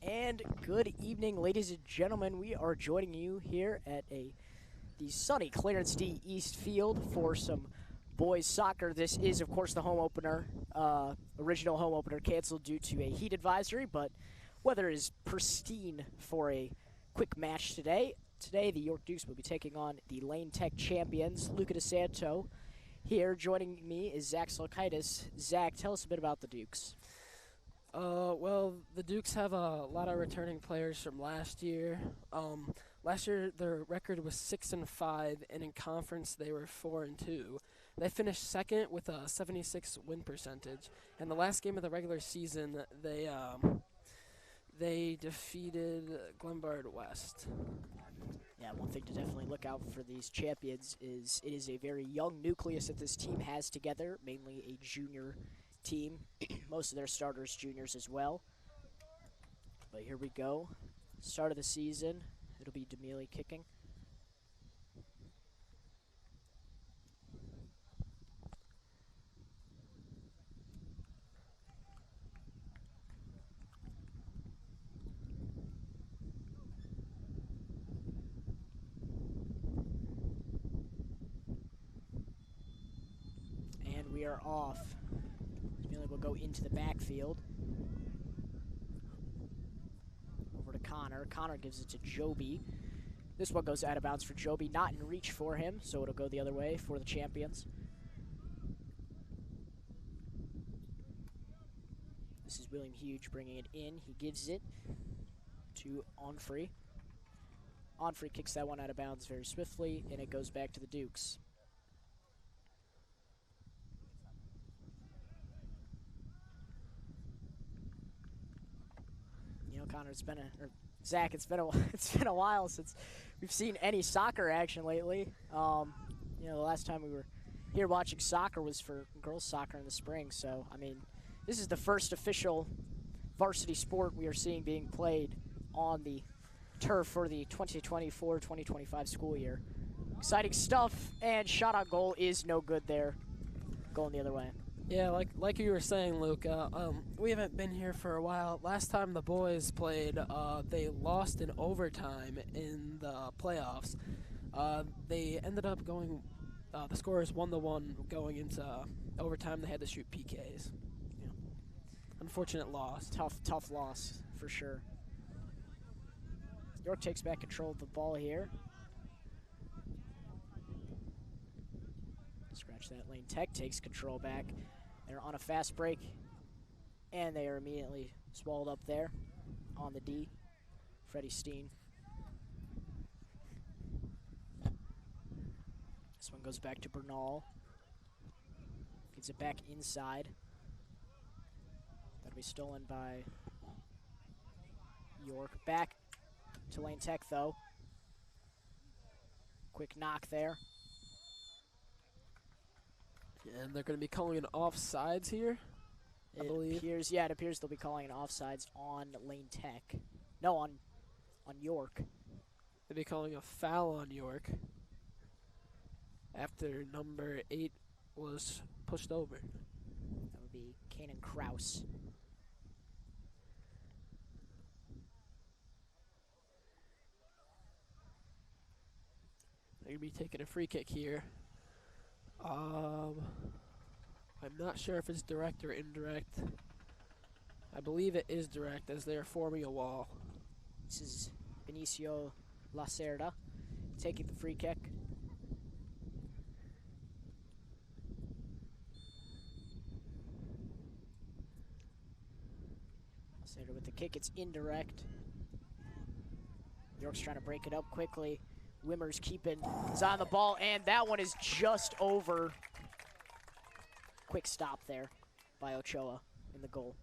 And good evening, ladies and gentlemen. We are joining you here at the sunny Clarence D. East Field for some boys soccer. This is, of course, the home opener, original home opener canceled due to a heat advisory, but weather is pristine for a quick match today. Today, the York Dukes will be taking on the Lane Tech champions, Luca DeSanto. Here, joining me is Zach Silkatis. Zach, tell us a bit about the Dukes. Well, the Dukes have a lot of returning players from last year. Last year their record was 6-5, and in conference they were 4-2. They finished second with a 76 win percentage. And the last game of the regular season, they defeated Glenbard West. Yeah, one thing to definitely look out for these champions is it is a very young nucleus that this team has together, mainly a junior team. Most of their starters juniors as well. But here we go. Start of the season. It'll be Demili kicking. And we are off. Demili will go into the backfield. Over to Connor. Connor gives it to Joby. This one goes out of bounds for Joby. Not in reach for him, so it'll go the other way for the champions. This is William Huge bringing it in. He gives it to Onfrey. Onfrey kicks that one out of bounds very swiftly, and it goes back to the Dukes. You know, Connor, Zach, it's been a while since we've seen any soccer action lately. You know, the last time we were here watching soccer was for girls soccer in the spring. So, I mean, this is the first official varsity sport we are seeing being played on the turf for the 2024-2025 school year. Exciting stuff, and shot on goal is no good there. Going the other way. Yeah, like you were saying, Luca, we haven't been here for a while. Last time the boys played, they lost in overtime in the playoffs. They ended up going, the score is 1-1 going into overtime. They had to shoot PKs. Yeah. Unfortunate loss. Tough loss, for sure. York takes back control of the ball here. Scratch that. Lane Tech takes control back. They're on a fast break, and they are immediately swallowed up there on the D. Freddie Steen. This one goes back to Bernal. Gets it back inside. That'll be stolen by York. Back to Lane Tech, though. Quick knock there. And they're going to be calling an offsides here, I believe. It appears they'll be calling an offsides on Lane Tech. No, on York. They'll be calling a foul on York after number 8 was pushed over. That would be Kanan Kraus. They're going to be taking a free kick here. I'm not sure if it's direct or indirect. I believe it is direct as they're forming a wall. This is Benicio Lacerda taking the free kick. Lacerda with the kick, it's indirect. York's trying to break it up quickly. Wimmer's is on the ball, and that one is just over. Quick stop there by Ochoa in the goal.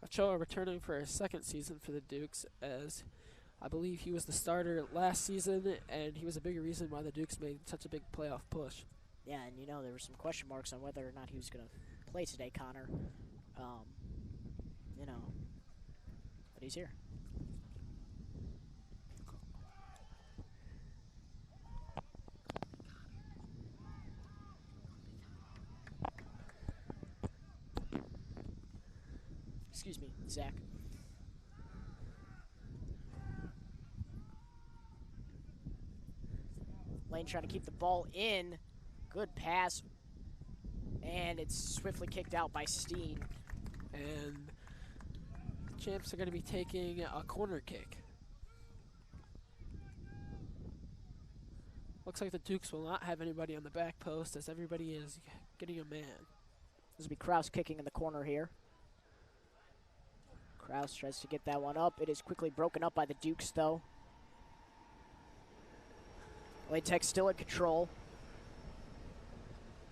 Ochoa returning for his second season for the Dukes, as I believe he was the starter last season, and he was a big reason why the Dukes made such a big playoff push. Yeah, and you know, there were some question marks on whether or not he was going to play today, Connor. You know, but he's here. Excuse me, Zach. Lane trying to keep the ball in. Good pass. And it's swiftly kicked out by Steen. And the Champs are going to be taking a corner kick. Looks like the Dukes will not have anybody on the back post as everybody is getting a man. This will be Kraus kicking in the corner here. Kraus tries to get that one up. It is quickly broken up by the Dukes, though. Lane Tech still in control.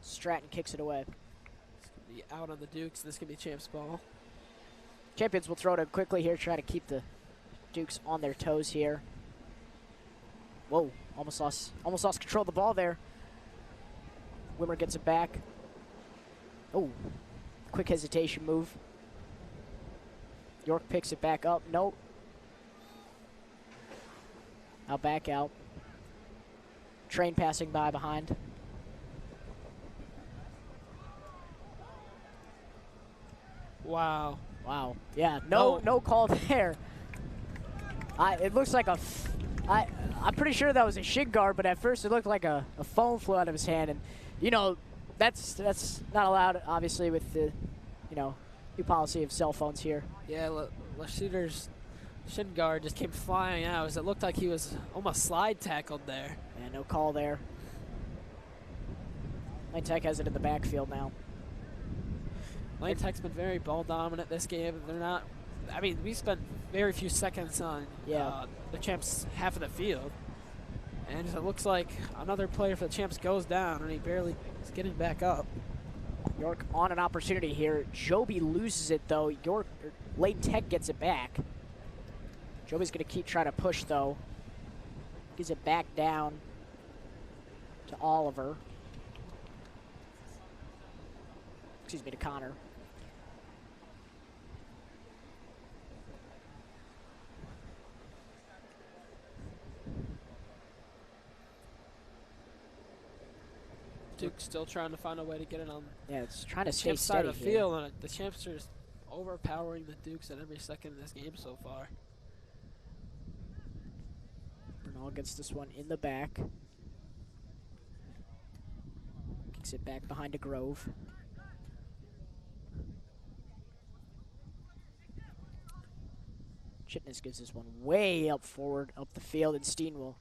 Stratton kicks it away. It's going to be out on the Dukes. This could be Champs ball. Champions will throw it in quickly here, try to keep the Dukes on their toes here. Whoa, almost lost control of the ball there. Wimmer gets it back. Oh, quick hesitation move. York picks it back up. Nope. Now back out. Train passing by behind. Wow. Wow. Yeah, no call there. It looks like I'm pretty sure that was a shin guard, but at first it looked like a foam flew out of his hand, and you know that's not allowed, obviously, with the new policy of cell phones here. Yeah, Lashooter's shin guard just came flying out as it looked like he was almost slide tackled there. Yeah, no call there. Lane Tech has it in the backfield now. Lane Tech's been very ball dominant this game. They're not. I mean, we spent very few seconds on the Champs' half of the field, and it looks like another player for the Champs goes down, and he barely is getting back up. York on an opportunity here. Joby loses it, though. Lane Tech gets it back. Joby's going to keep trying to push, though. Gives it back down to Oliver. Excuse me, to Connor. Duke still trying to find a way to get it on. Yeah, it's trying to the stay Champs steady side of the here. field, and the Champs are just overpowering the Dukes at every second in this game so far. Bernal gets this one in the back. Kicks it back behind a Grove. Chitness gives this one way up forward, up the field, and Steen will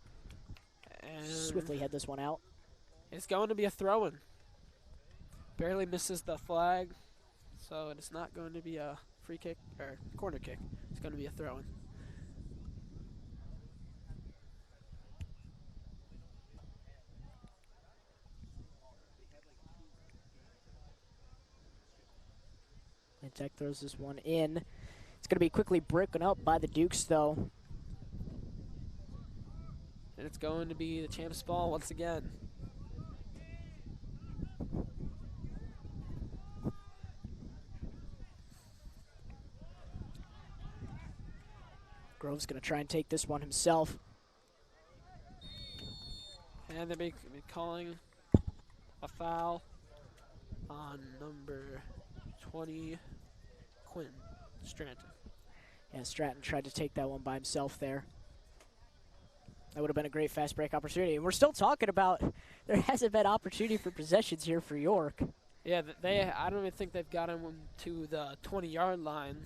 swiftly head this one out. It's going to be a throw-in. Barely misses the flag, so it's not going to be a free kick or corner kick. It's going to be a throw-in. And Tech throws this one in. It's going to be quickly broken up by the Dukes, though. And it's going to be the Champs ball once again. Grove's going to try and take this one himself. And they'll be calling a foul on number 20, Quinn Stratton. Yeah, Stratton tried to take that one by himself there. That would have been a great fast break opportunity. And we're still talking about there hasn't been opportunity for possessions here for York. Yeah, I don't even think they've gotten to the 20-yard line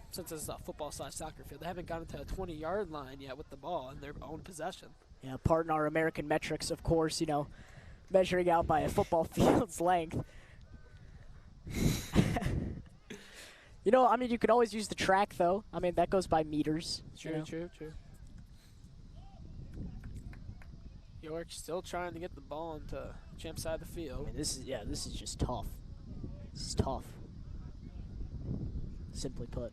since it's a football/soccer field. They haven't gotten to the 20-yard line yet with the ball in their own possession. Yeah, pardon our American metrics, of course, measuring out by a football field's length. I mean, you could always use the track, though. I mean, that goes by meters. True. York still trying to get the ball into Champs side of the field. I mean, this is just tough. This is tough. Simply put.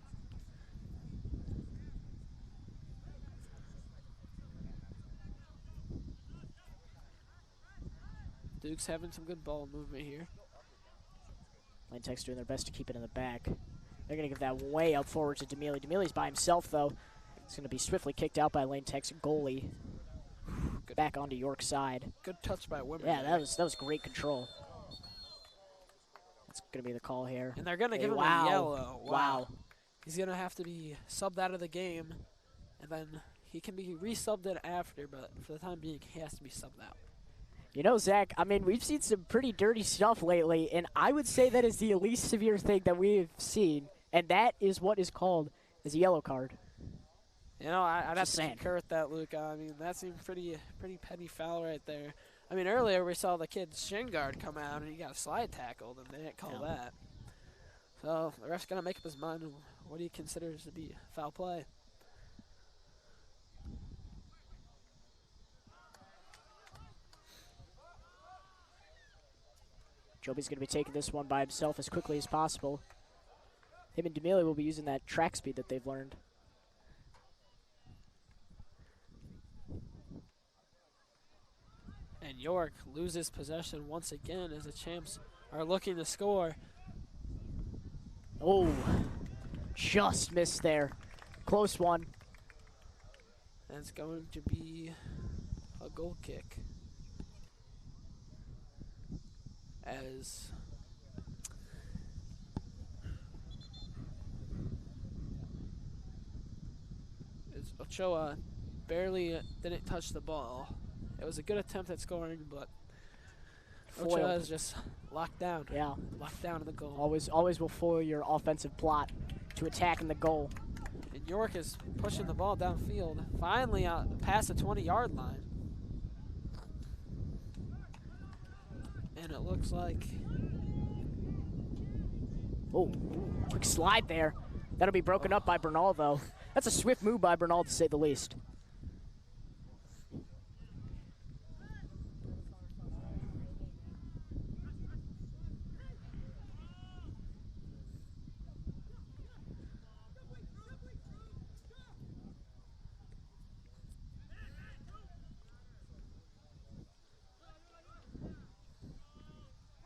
Duke's having some good ball movement here. Lane Tech's doing their best to keep it in the back. They're going to give that way up forward to Demili. Demili's by himself, though. It's going to be swiftly kicked out by Lane Tech's goalie. Back onto York's side. Good touch by Wimmer. Yeah, that was great control. That's going to be the call here. And they're going to give him a yellow. Wow. He's going to have to be subbed out of the game, and then He can be resubbed in after, but for the time being, he has to be subbed out. You know, Zach, I mean, we've seen some pretty dirty stuff lately, and I would say that is the least severe thing that we've seen, and that is what is called as a yellow card. You know, I'd have to saying. concur with that, Luca. I mean, that seemed pretty petty foul right there. I mean, earlier we saw the kid's shin guard come out, and he got slide tackled, and they didn't call that. So the ref's going to make up his mind on what he considers to be foul play. Joby's going to be taking this one by himself as quickly as possible. Him and D'Amelio will be using that track speed that they've learned. And York loses possession once again as the champs are looking to score. Oh, just missed there. Close one. And it's going to be a goal kick. As Ochoa barely didn't touch the ball. It was a good attempt at scoring, but Ochoa is just locked down. Yeah. Locked down in the goal. Always will foil your offensive plot to attack in the goal. And York is pushing the ball downfield. Finally past the 20-yard line. And it looks like... Oh, quick slide there. That'll be broken up by Bernal, though. That's a swift move by Bernal, to say the least.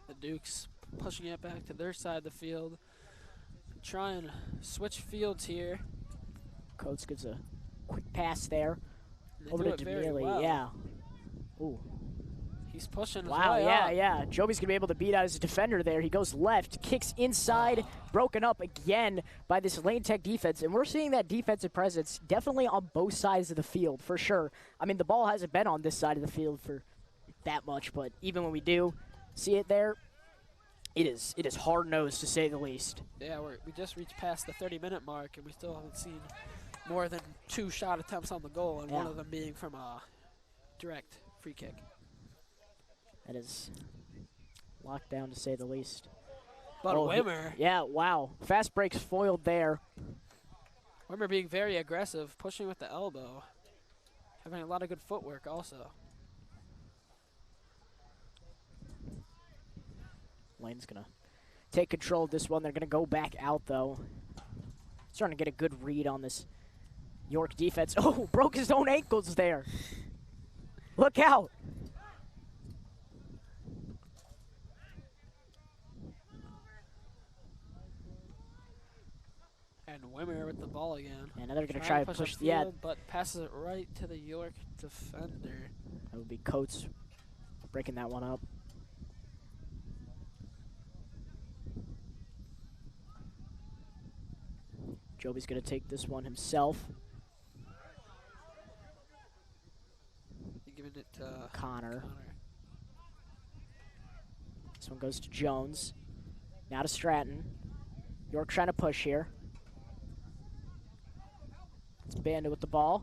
The Dukes pushing it back to their side of the field. Try and switch fields here. Coates gives a quick pass there. They Over do to it very D'Amelio, well. yeah. Ooh. He's pushing his Wow, way yeah, up. yeah. Joby's going to be able to beat out his defender there. He goes left, kicks inside, broken up again by this Lane Tech defense. And we're seeing that defensive presence definitely on both sides of the field, for sure. I mean, the ball hasn't been on this side of the field for that much, but even when we do see it there, it is hard-nosed, to say the least. Yeah, we just reached past the 30-minute mark, and we still haven't seen more than 2 shot attempts on the goal, and one of them being from a direct free kick. That is locked down, to say the least. But Wimmer. Yeah, wow. Fast breaks foiled there. Wimmer being very aggressive, pushing with the elbow. Having a lot of good footwork also. Lane's going to take control of this one. They're going to go back out, though. Starting to get a good read on this York defense. Oh, broke his own ankles there. Look out. And Wimmer with the ball again. And now they're going to try to push the field, but passes it right to the York defender. That would be Coates breaking that one up. Joby's going to take this one himself. Giving it to Connor. This one goes to Jones. Now to Stratton. York trying to push here. It's Bandit with the ball.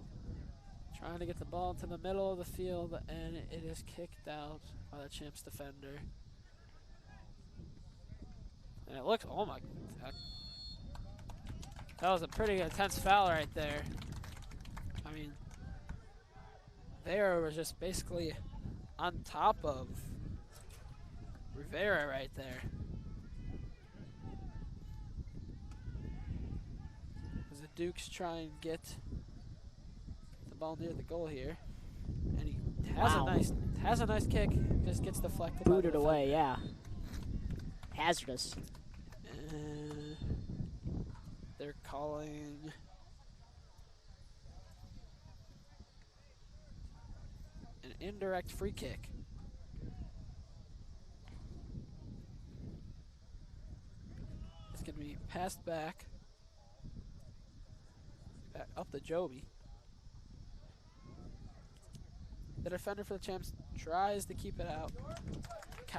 Trying to get the ball into the middle of the field, and it is kicked out by the Champs defender. And it looks, oh my, that was a pretty intense foul right there. I mean, they were just basically on top of Rivera right there. As the Dukes try and get the ball near the goal here, and he has a nice kick, just gets deflected. Booted away, yeah. Hazardous. They're calling an indirect free kick. It's going to be passed back up to Joby. The defender for the Champs tries to keep it out.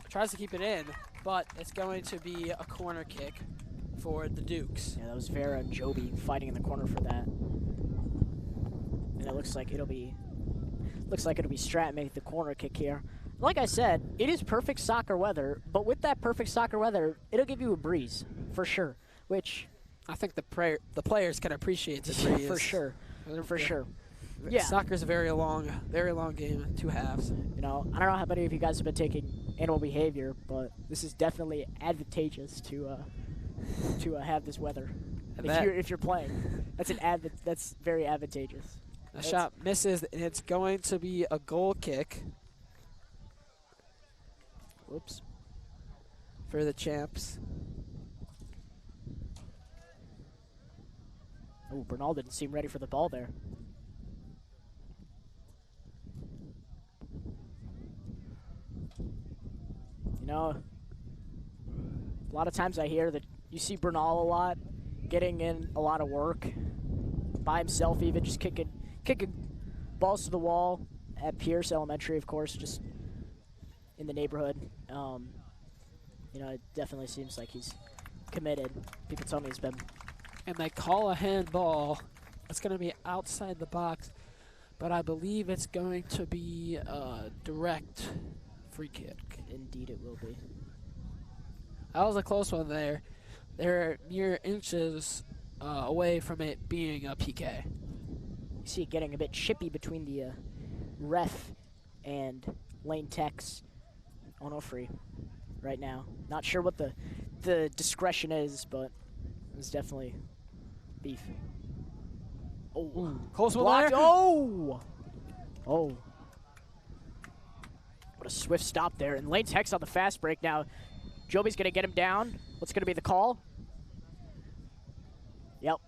Tries to keep it in, but it's going to be a corner kick for the Dukes. Yeah, that was Vera and Joby fighting in the corner for that. And it looks like it'll be Strat make the corner kick here. Like I said, it is perfect soccer weather, but with that perfect soccer weather, it'll give you a breeze for sure. Which I think the players can appreciate the breeze for sure, for sure. Yeah, soccer's a very long game, 2 halves. You know, I don't know how many of you guys have been taking animal behavior, but this is definitely advantageous to have this weather. If you're playing, that's very advantageous. The shot misses, and it's going to be a goal kick. Whoops. For the Champs. Oh, Bernal didn't seem ready for the ball there. You know, a lot of times I hear that you see Bernal a lot, getting in a lot of work by himself, even just kicking balls to the wall at Pierce Elementary, of course, just in the neighborhood. You know, it definitely seems like he's committed. People tell me he's been. And they call a handball. It's going to be outside the box, but I believe it's going to be a direct free kick. Indeed it will be. That was a close one there. They're mere inches away from it being a PK. You see it getting a bit chippy between the ref and Lane Tech's Onofre right now. Not sure what the discretion is, but it's definitely beef. Oh, ooh, close one blocked. there. Oh! Oh. What a swift stop there. And Lane Tech's on the fast break now. Joby's going to get him down. What's going to be the call? Yep.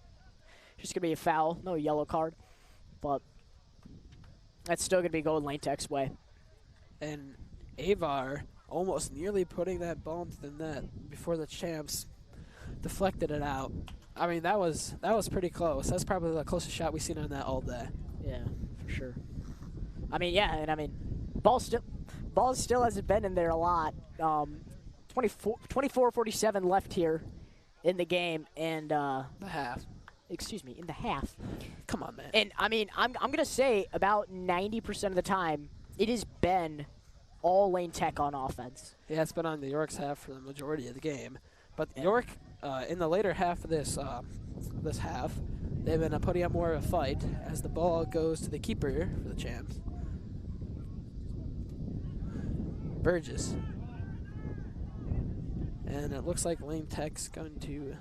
Just going to be a foul. No yellow card. But that's still going to be going Lane Tech's way. And Avar almost nearly putting that ball into the net before the Champs deflected it out. I mean, that was pretty close. That's probably the closest shot we've seen on that all day. Yeah, for sure. I mean, yeah, and I mean, ball still hasn't been in there a lot. 24-47 left here in the game, and the half. Excuse me, in the half. Come on, man. And I mean, I'm gonna say about 90% of the time it has been all Lane Tech on offense. Yeah, it's been on the York's half for the majority of the game, but York in the later half of this half, they've been putting up more of a fight as the ball goes to the keeper for the Champs. Burgess. And it looks like Lane Tech's going to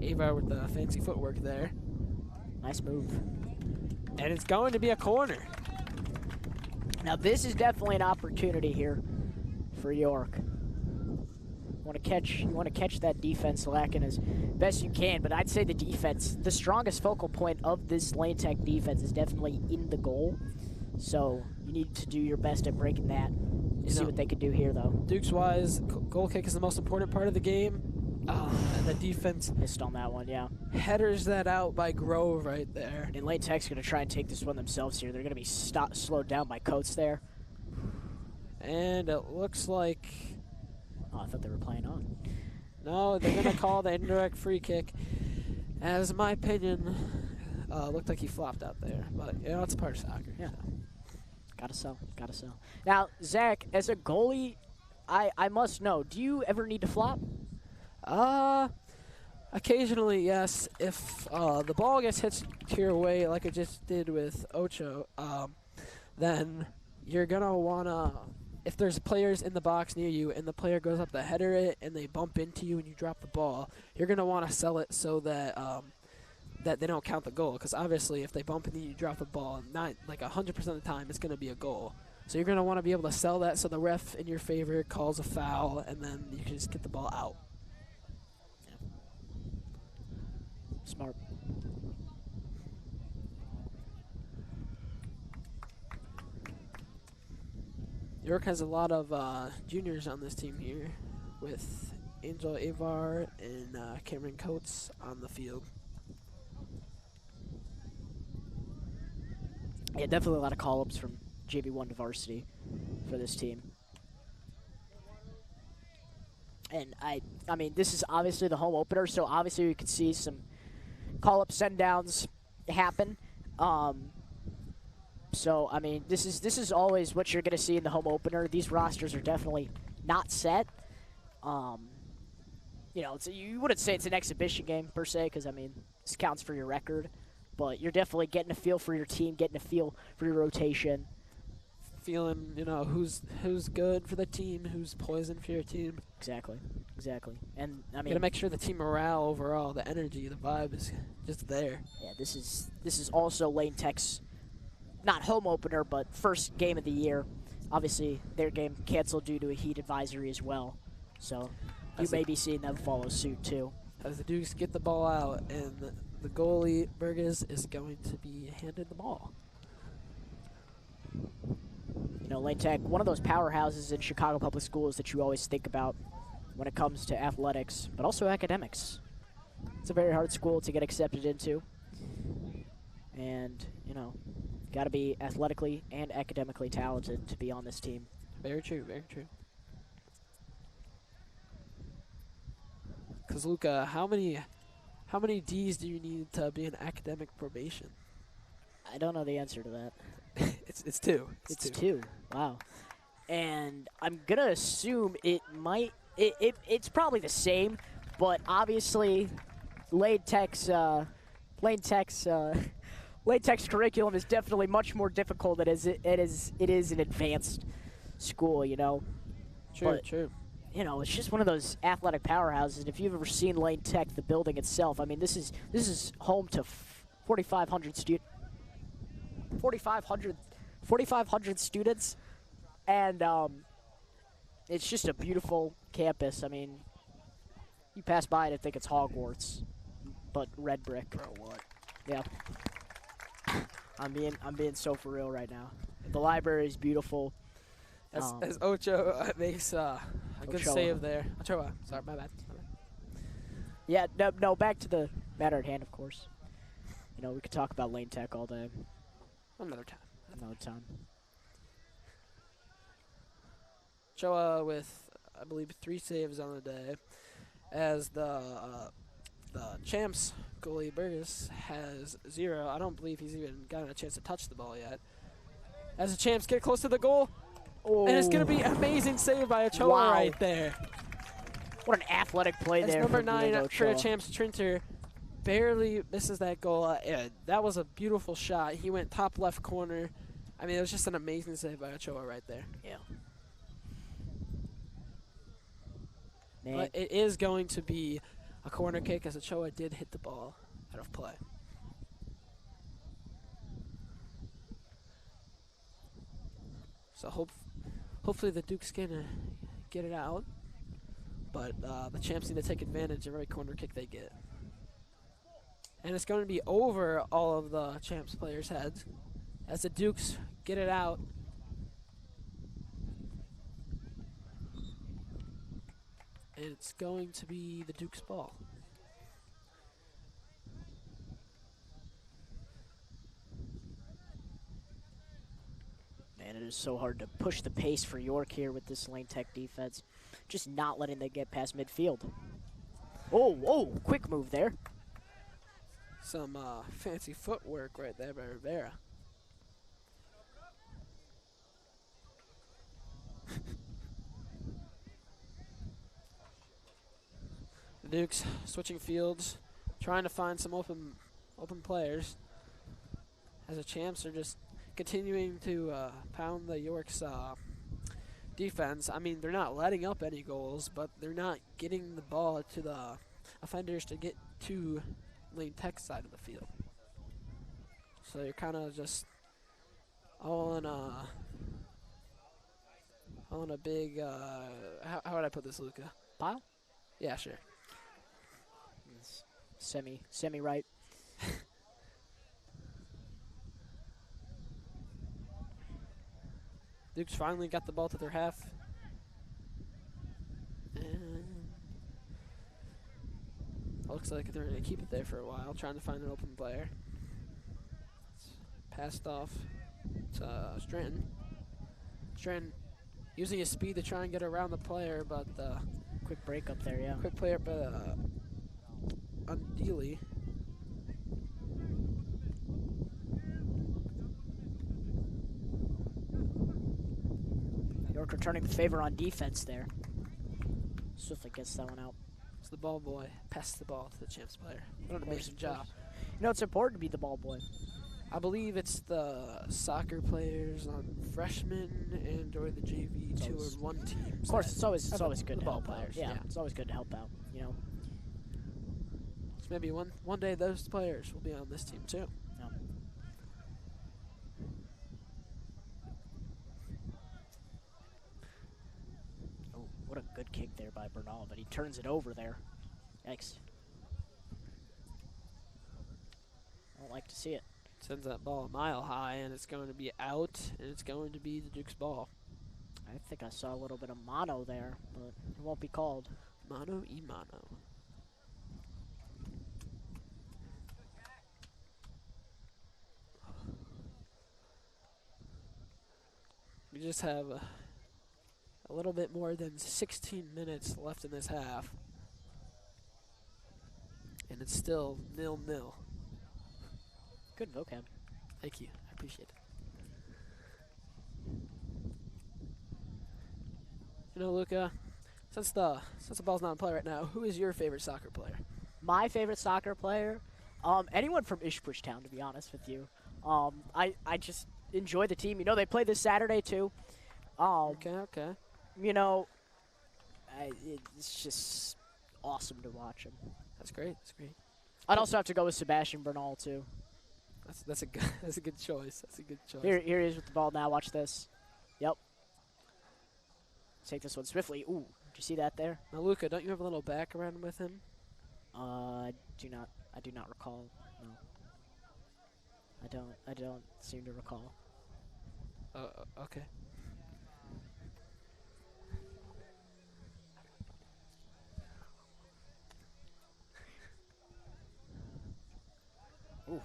Avar with the fancy footwork there. Nice move. And it's going to be a corner. Now this is definitely an opportunity here for York. You want to catch that defense lacking as best you can, but I'd say the defense, the strongest focal point of this Lane Tech defense is definitely in the goal. So you need to do your best at breaking that. See what they can do here, though. Dukes-wise, goal kick is the most important part of the game. And the defense missed on that one, yeah. Headers that out by Grove right there. And Lane Tech's going to try and take this one themselves here. They're going to be slowed down by Coates there. And it looks like... Oh, I thought they were playing on. No, they're going to call the indirect free kick. As my opinion, looked like he flopped out there. But, you know, it's part of soccer. Yeah. Gotta sell. Now, Zach, as a goalie, I must know, do you ever need to flop? Occasionally, yes. If the ball gets hit to your way like it just did with Ocho, then you're going to want to, if there's players in the box near you and the player goes up to header it and they bump into you and you drop the ball, you're going to want to sell it so that that they don't count the goal. Because obviously if they bump into you, you drop the ball, not like 100% of the time it's going to be a goal. So you're going to want to be able to sell that so the ref in your favor calls a foul and then you can just get the ball out. Smart. York has a lot of juniors on this team here with Angel Avar and Cameron Coates on the field. Yeah, definitely a lot of call-ups from JV1 to varsity for this team. And I mean, this is obviously the home opener, so obviously we could see some call-up send-downs happen. So I mean, this is always what you're going to see in the home opener. These rosters are definitely not set. You know, you wouldn't say it's an exhibition game per se, because I mean, this counts for your record, but you're definitely getting a feel for your team, getting a feel for your rotation. Feeling, you know, who's good for the team, who's poison for your team. Exactly. And I mean, gotta make sure the team morale overall, the energy, the vibe is just there. Yeah, this is also Lane Tech's not home opener, but first game of the year. Obviously, their game canceled due to a heat advisory as well. So you may be seeing them follow suit too. As the Dukes get the ball out, and the goalie, Borchers, is going to be handed the ball. You know, Lane Tech, one of those powerhouses in Chicago public schools that you always think about when it comes to athletics, but also academics. It's a very hard school to get accepted into. And, you know, got to be athletically and academically talented to be on this team. Very true, very true. Because, Luca, how many D's do you need to be in academic probation? I don't know the answer to that. It's two. It's two. Wow. And I'm going to assume it's probably the same, but obviously Lane Tech's curriculum is definitely much more difficult than it is an advanced school, you know. True. You know, it's just one of those athletic powerhouses. And if you've ever seen Lane Tech, the building itself, I mean, this is home to 4,500 students, and it's just a beautiful campus. I mean, you pass by it and think it's Hogwarts, but red brick. Bro, what? Yeah. I'm being so for real right now. The library is beautiful. As Ocho makes a good Ochoa. save there. Ochoa, sorry, my bad. Yeah, no, back to the matter at hand, of course. You know, we could talk about Lane Tech all day. Another time. Choi with, I believe, 3 saves on the day, as the champs goalie Borchers has 0. I don't believe he's even gotten a chance to touch the ball yet. As the champs get close to the goal, and it's going to be an amazing save by Ochoa right there. What an athletic play as there. Number from 9 for the champs, Trinter, barely misses that goal. That was a beautiful shot. He went top left corner. I mean, it was just an amazing save by Ochoa right there. Yeah. But it is going to be a corner kick, as Ochoa did hit the ball out of play. So hopefully the Dukes can get it out. But the champs need to take advantage of every corner kick they get. And it's going to be over all of the champs players' heads as the Dukes get it out. And it's going to be the Dukes' ball. Man, it is so hard to push the pace for York here with this Lane Tech defense. Just not letting them get past midfield. Oh, quick move there. Some fancy footwork right there by Rivera. The Dukes switching fields, trying to find some open players, as the champs are just continuing to pound the York's defense. I mean, they're not letting up any goals, but they're not getting the ball to the offenders to get to Lane Tech's side of the field. So you're kind of just all in a big, how would I put this, Luca? Pile? Yeah, sure. Semi right. Dukes finally got the ball to their half. And it looks like they're going to keep it there for a while, trying to find an open player. It's passed off It's Stratton. Stratton using his speed to try and get around the player, but Quick break up there, yeah. quick play up on Dealey. York returning the favor on defense there. Swiftly gets that one out. So the ball boy passed the ball to the champs player. What an amazing job. You know, it's important to be the ball boy. I believe it's the soccer players on freshmen and or the JV 2 and 1 teams. Of course, it's always good the to ball help players. out. Yeah, it's always good to help out, you know. So maybe one day those players will be on this team too. Yeah. Oh, what a good kick there by Bernal, but he turns it over there. Yikes. I don't like to see it. Sends that ball a mile high, and it's going to be out, and it's going to be the Duke's ball. I think I saw a little bit of mono there, but it won't be called. Mano y mano. We just have a little bit more than 16 minutes left in this half. And it's still 0-0. Good vocab. Thank you. I appreciate it. You know, Luca, since the ball's not in play right now, who is your favorite soccer player? My favorite soccer player? Anyone from Ishbushtown, to be honest with you. I just enjoy the team. You know, they play this Saturday, too. Okay. You know, it's just awesome to watch him. That's great. I'd also have to go with Sebastian Bernal, too. That's a good choice. That's a good choice. Here he is with the ball now. Watch this. Yep. Take this one swiftly. Ooh, did you see that there? Now, Luca, don't you have a little background with him? I do not recall. No. I don't seem to recall. Okay. Ooh.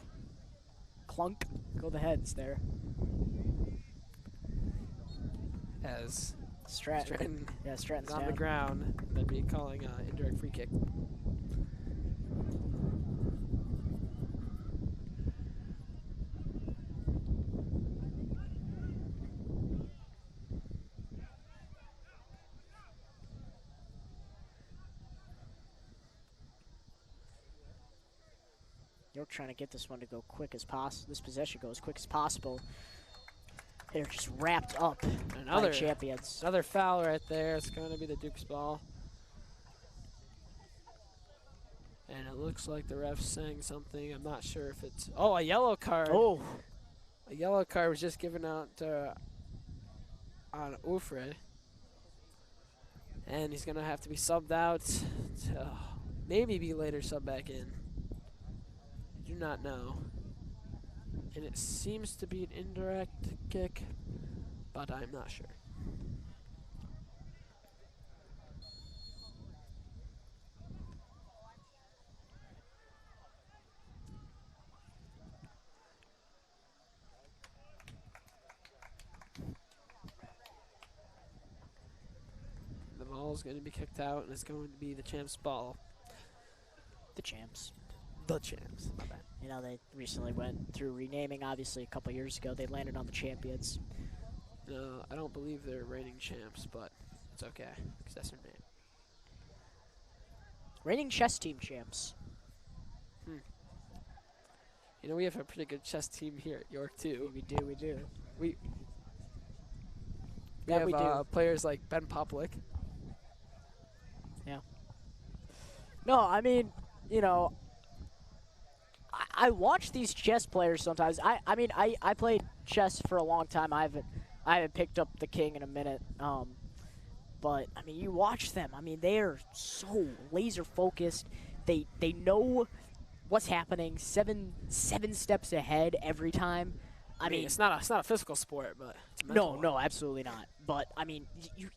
Clunk. Go the heads there. As Stratton. Yeah, Stratton's on down. the ground, they'd be calling indirect free kick. York trying to get this one to go quick as possible. This possession go as quick as possible. They're just wrapped up by the champions. Another foul right there. It's going to be the Duke's ball. And it looks like the ref's saying something. I'm not sure if it's... Oh, a yellow card. Oh. A yellow card was just given out on Ufre. And he's going to have to be subbed out to maybe be later subbed back in. I do not know. And it seems to be an indirect kick, but I'm not sure. The ball is going to be kicked out, and it's going to be the champs' ball. The champs. The champs. My bad. You know, they recently went through renaming, obviously, a couple years ago. They landed on the champions. No, I don't believe they're reigning champs, but it's okay, because that's their name. Reigning chess team champs. You know, we have a pretty good chess team here at York, too. We do. We Yeah, have we do. Players like Ben Poplick. Yeah. No, I mean, you know, I watch these chess players sometimes. I mean, I played chess for a long time. I haven't picked up the king in a minute. But I mean, you watch them. I mean, they are so laser focused. They know what's happening. Seven steps ahead every time. I mean, it's not a physical sport, but it's a mental one. No, absolutely not. But I mean,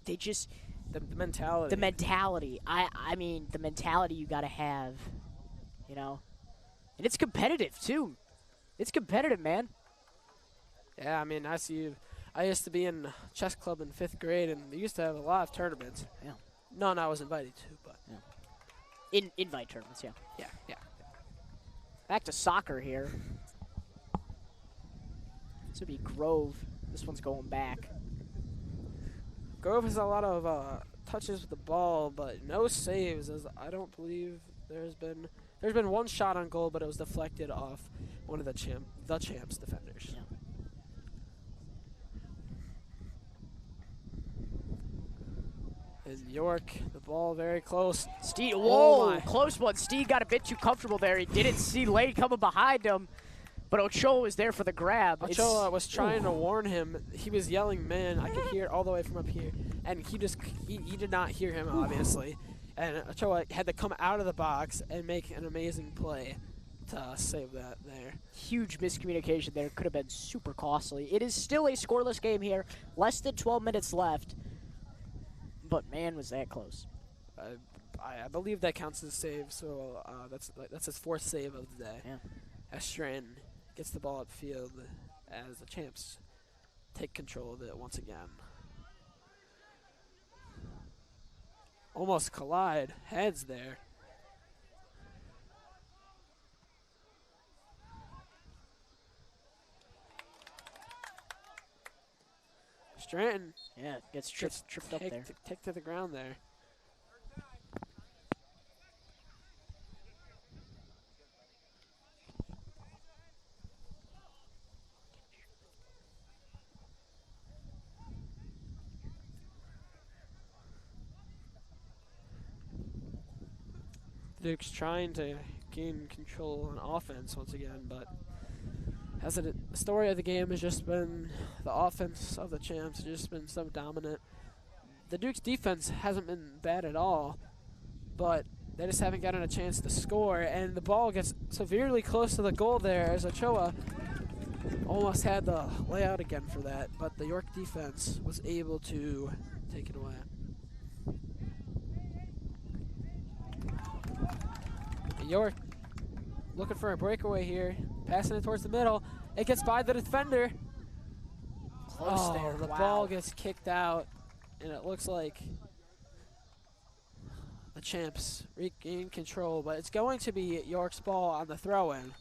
they just the mentality. The mentality. I mean, the mentality you got to have, you know. And it's competitive, too. It's competitive, man. Yeah, I mean, I used to be in chess club in 5th grade, and they used to have a lot of tournaments. Yeah. None I was invited to, but. Yeah. Invite tournaments, yeah. Yeah. Back to soccer here. This would be Grove. This one's going back. Grove has a lot of touches with the ball, but no saves. As I don't believe there's been one shot on goal, but it was deflected off one of the champs defenders. Yeah. And York, the ball very close. Steed, Oh whoa, my. close one. Steed got a bit too comfortable there. He didn't see Lane coming behind him, but Ochoa was there for the grab. Ochoa was trying to warn him. He was yelling, man. I could hear it all the way from up here. And he did not hear him, obviously. And Ochoa had to come out of the box and make an amazing play to save that there. Huge miscommunication there. Could have been super costly. It is still a scoreless game here. Less than 12 minutes left. But, man, was that close. I believe that counts as a save, so that's his 4th save of the day. Yeah. As Stratton gets the ball upfield as the champs take control of it once again. Almost collide heads there. Stratton Yeah, gets tripped up there. Take to the ground there. Duke's trying to gain control on offense once again, but the story of the game has just been the offense of the champs has just been so dominant. The Duke's defense hasn't been bad at all, but they just haven't gotten a chance to score, and the ball gets severely close to the goal there as Ochoa almost had the layout again for that, but the York defense was able to take it away. York looking for a breakaway here, passing it towards the middle. It gets by the defender. Close there. The Wow. ball gets kicked out, and it looks like the champs regain control, but it's going to be York's ball on the throw-in.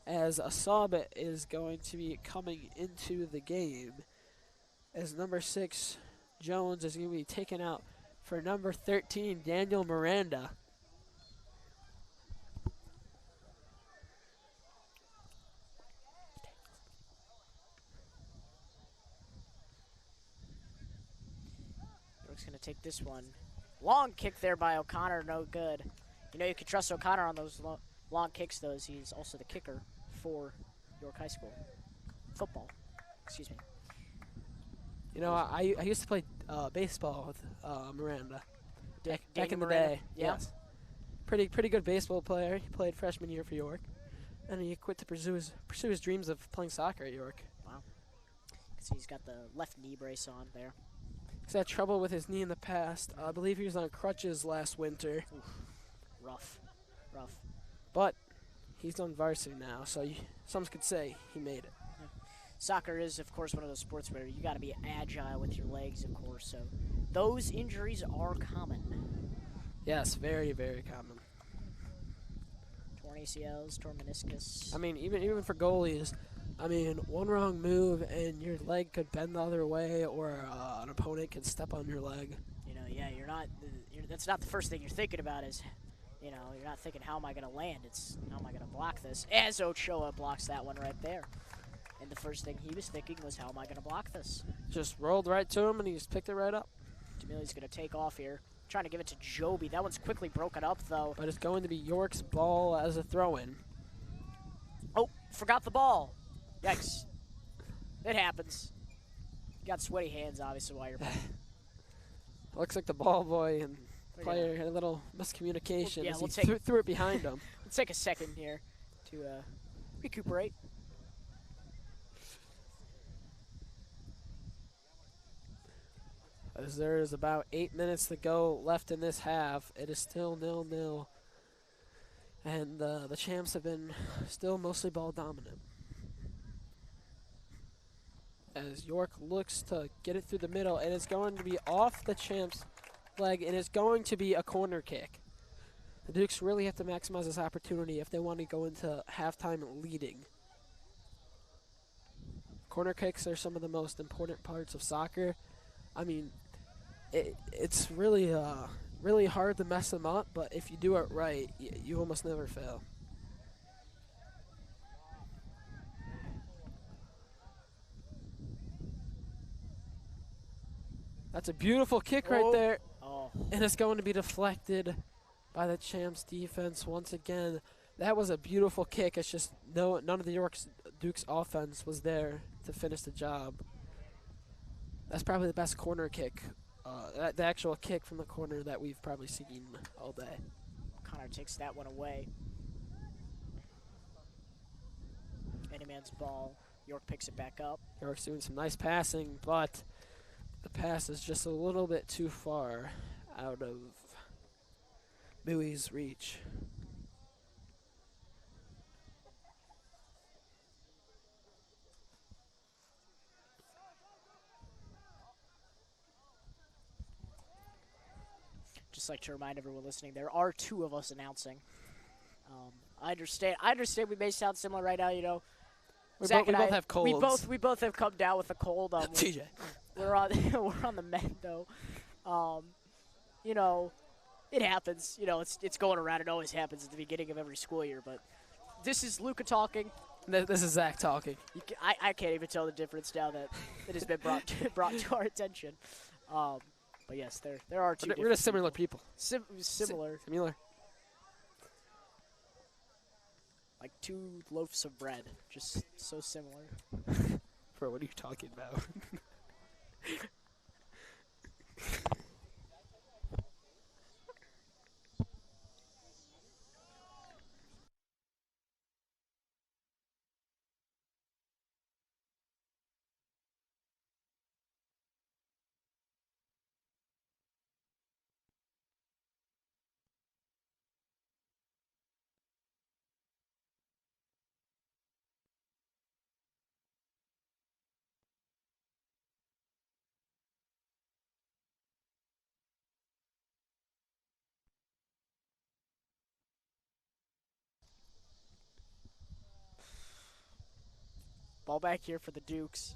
As a sub is going to be coming into the game, as number 6 Jones is going to be taken out for number 13 Daniel Miranda. York's going to take this one. Long kick there by O'Connor, no good. You know you can trust O'Connor on those long kicks, though, as he's also the kicker for York High School football. Excuse me. You know, I used to play baseball with Miranda back in the Miranda? day. Yeah. Yes. Pretty good baseball player. He played freshman year for York, and he quit to pursue his dreams of playing soccer at York. Wow. So he's got the left knee brace on there. He's had trouble with his knee in the past. I believe he was on crutches last winter. Oof. Rough. But he's on varsity now, so some could say he made it. Soccer is, of course, one of those sports where you got to be agile with your legs, of course. So those injuries are common. Yes, very, very common. Torn ACLs, torn meniscus. I mean, even for goalies, I mean, one wrong move and your leg could bend the other way, or an opponent could step on your leg. You know, yeah, that's not the first thing you're thinking about is, you know, you're not thinking, how am I going to land? It's, how am I going to block this? As Ochoa blocks that one right there. And the first thing he was thinking was, how am I going to block this? Just rolled right to him, and he just picked it right up. D'Amelia's going to take off here. Trying to give it to Joby. That one's quickly broken up, though. But it's going to be York's ball as a throw-in. Oh, forgot the ball. Yikes. It happens. You got sweaty hands, obviously, while you're playing. Looks like the ball boy and player had a little miscommunication as he threw it behind him. Let's take a second here to recuperate. As there is about 8 minutes to go left in this half, it is still 0-0. And the champs have been still mostly ball dominant. As York looks to get it through the middle, and it's going to be off the champs' leg, and it's going to be a corner kick. The Dukes really have to maximize this opportunity if they want to go into halftime leading. Corner kicks are some of the most important parts of soccer. I mean, it's really really hard to mess them up, but if you do it right, you almost never fail. That's a beautiful kick right there. Oh. And it's going to be deflected by the champs defense once again. That was a beautiful kick. It's just none of the Dukes offense was there to finish the job. That's probably the best corner kick, the actual kick from the corner that we've probably seen all day. Connor takes that one away. Anyman's ball. York picks it back up. York's doing some nice passing, but the pass is just a little bit too far out of Bowie's reach. Just like to remind everyone listening, there are two of us announcing. I understand we may sound similar right now, you know. We Zach and both I, have colds. We both have come down with a cold. TJ. We're on the mend though. You know, it happens. You know, it's going around. It always happens at the beginning of every school year. But this is Luca talking. This is Zach talking. I can't even tell the difference now that it has been brought to our attention. But yes, there are two. We're just similar people. Similar. Similar. Like two loaves of bread, just so similar. Bro, what are you talking about? Ball back here for the Dukes.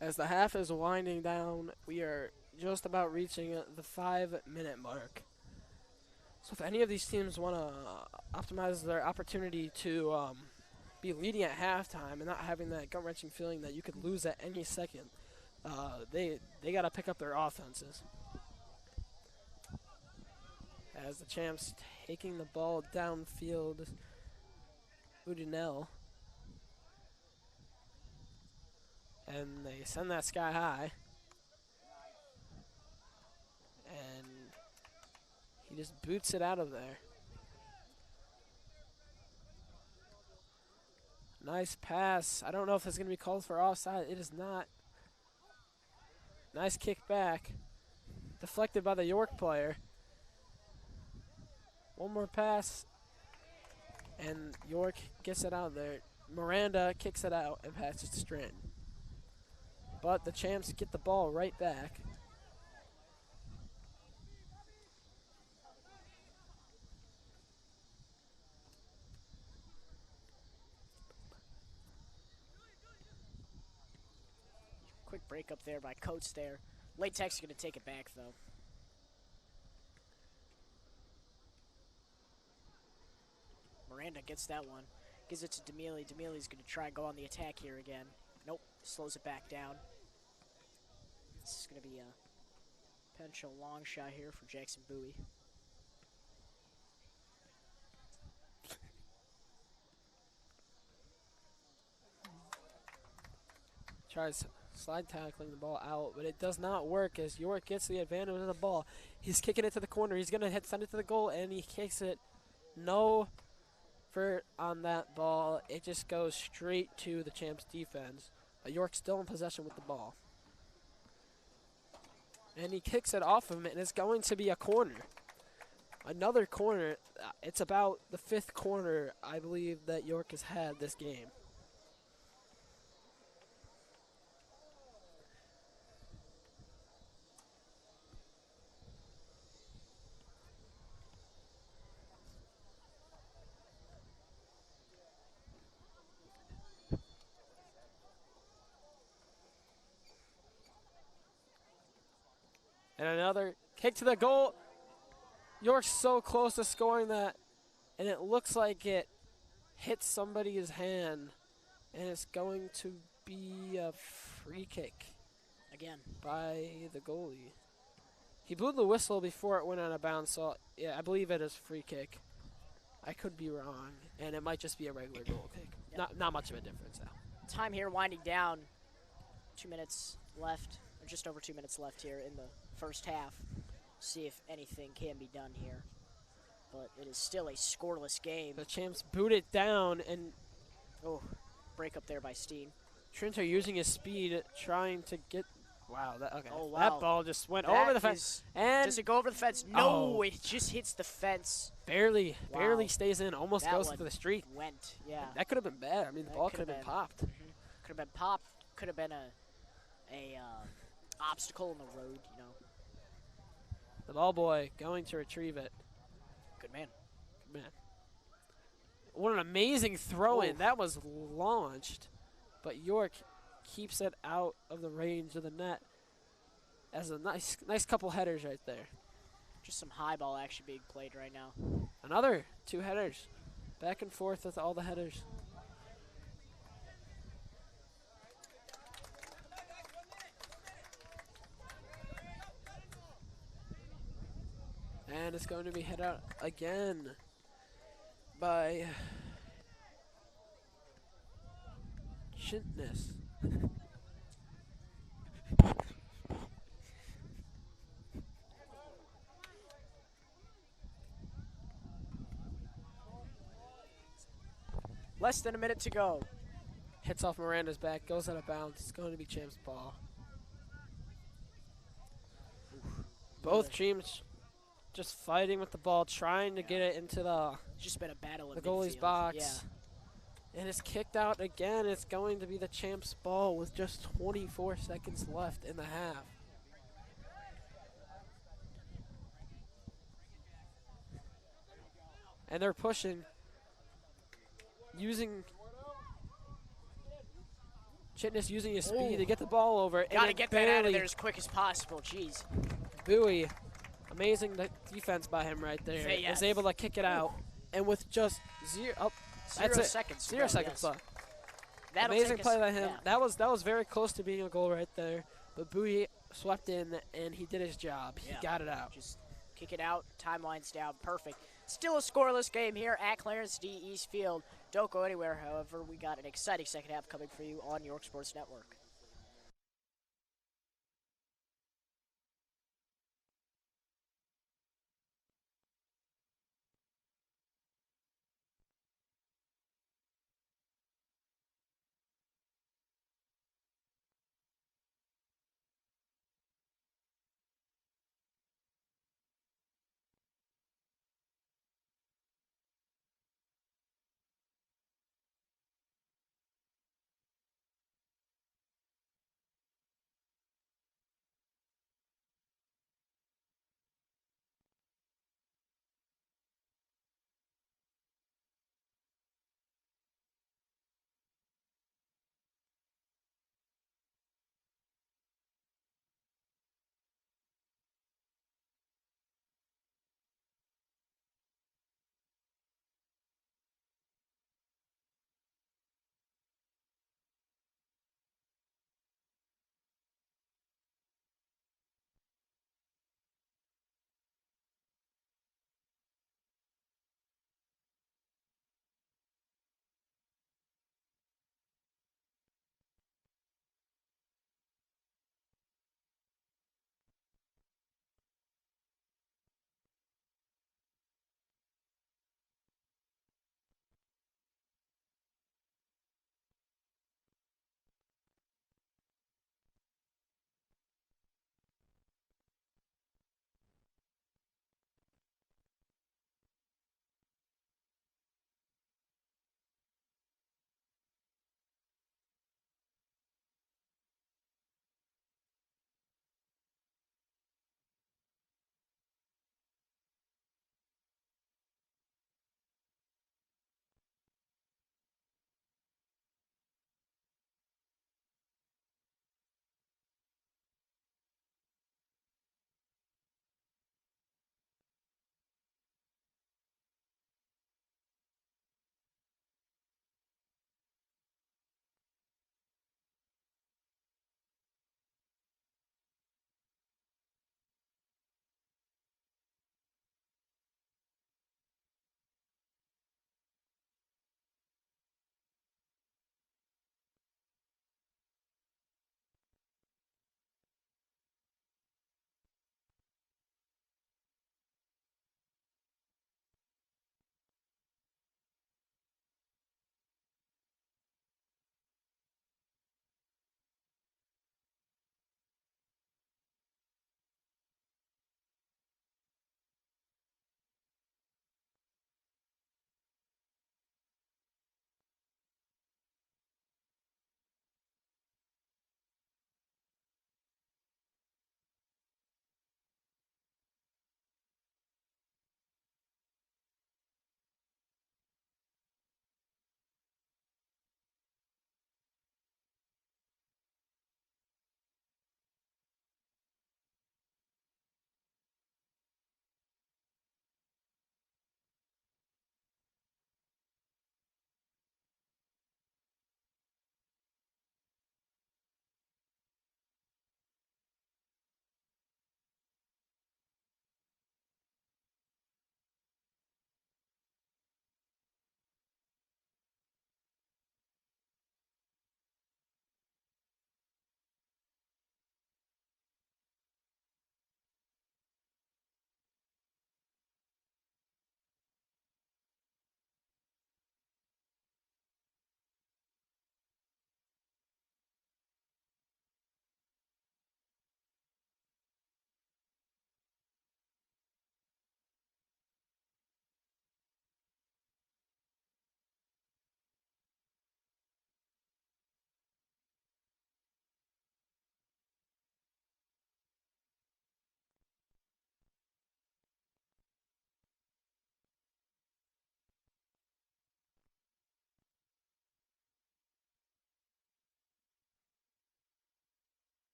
As the half is winding down, we are just about reaching the 5-minute mark. So if any of these teams want to optimize their opportunity to be leading at halftime and not having that gut-wrenching feeling that you could lose at any second, they got to pick up their offenses. As the champs taking the ball downfield, Udinell. And they send that sky high. And he just boots it out of there. Nice pass. I don't know if it's going to be called for offside. It is not. Nice kick back. Deflected by the York player. One more pass. And York gets it out there. Miranda kicks it out and passes to Strand. But the champs get the ball right back. Quick break up there by Coates there. Late Tech's going to take it back, though. Miranda gets that one. Gives it to Demili. Demili's going to try and go on the attack here again. Nope. Slows it back down. This is going to be a potential long shot here for Jackson Bowie. Tries slide tackling the ball out, but it does not work as York gets the advantage of the ball. He's kicking it to the corner. He's going to send it to the goal, and he kicks it. No effort on that ball. It just goes straight to the champs' defense. York still in possession with the ball. And he kicks it off of him, and it's going to be a corner. Another corner. It's about the 5th corner, I believe, that York has had this game. And another kick to the goal. York's so close to scoring that, and it looks like it hit somebody's hand, and it's going to be a free kick Again. by the goalie. He blew the whistle before it went out of bounds, so yeah, I believe it is free kick. I could be wrong, and it might just be a regular goal kick. Yep. Not much of a difference, though. Time here winding down. 2 minutes left, or just over 2 minutes left here in the first half. See if anything can be done here. But it is still a scoreless game. The champs boot it down, and Oh, break up there by Steen. Trento using his speed, trying to get. Wow, Oh, wow. That ball just went That over the fence. And does it go over the fence? No, Oh. it just hits the fence. barely Wow. stays in, almost That goes one to the street. Went, yeah. That could have been bad. I mean, the That ball could could have have been been. popped. Could have been popped. Could have been a obstacle in the road, you know. The ball boy going to retrieve it. Good man. Man. What an amazing throw in. Oof. That was launched. But York keeps it out of the range of the net. As a nice couple headers right there. Just some high ball action being played right now. Another 2 headers. Back and forth with all the headers. And it's going to be hit out again by Chintness. Less than a minute to go. Hits off Miranda's back, goes out of bounds. It's going to be Champ's ball. Both teams just fighting with the ball, trying to get it into the It's just been a battle in the goalie's midfield. box. Yeah. And it's kicked out again. It's going to be the Champ's ball with just 24 seconds left in the half. And they're pushing, Chitness using his speed to get the ball over. Gotta and get that out of barely there as quick as possible. Jeez. Bowie, amazing defense by him right there. Yes. Is able to kick it out. And with just zero, that's 0 it. seconds. to 0 go, seconds yes. left. That'll Amazing take play us- by him. yeah. That was very close to being a goal right there. But Bowie swept in and he did his job. He Yeah. got it out. Just kick it out. Timelines down. Perfect. Still a scoreless game here at Clarence D. East Field. Don't go anywhere, however. We got an exciting second half coming for you on York Sports Network.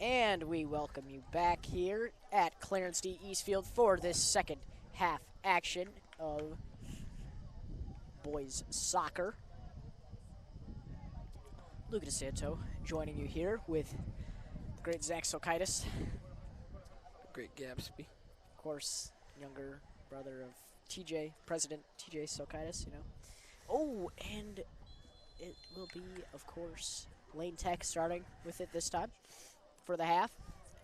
And we welcome you back here at Clarence D. Eastfield for this second half action of boys soccer. Luca DeSanto joining you here with the great Zach Silkatis. Great Gatsby. Of course, younger brother of TJ, President TJ Silkatis, you know. Oh, and it will be, of course, Lane Tech starting with it this time for the half,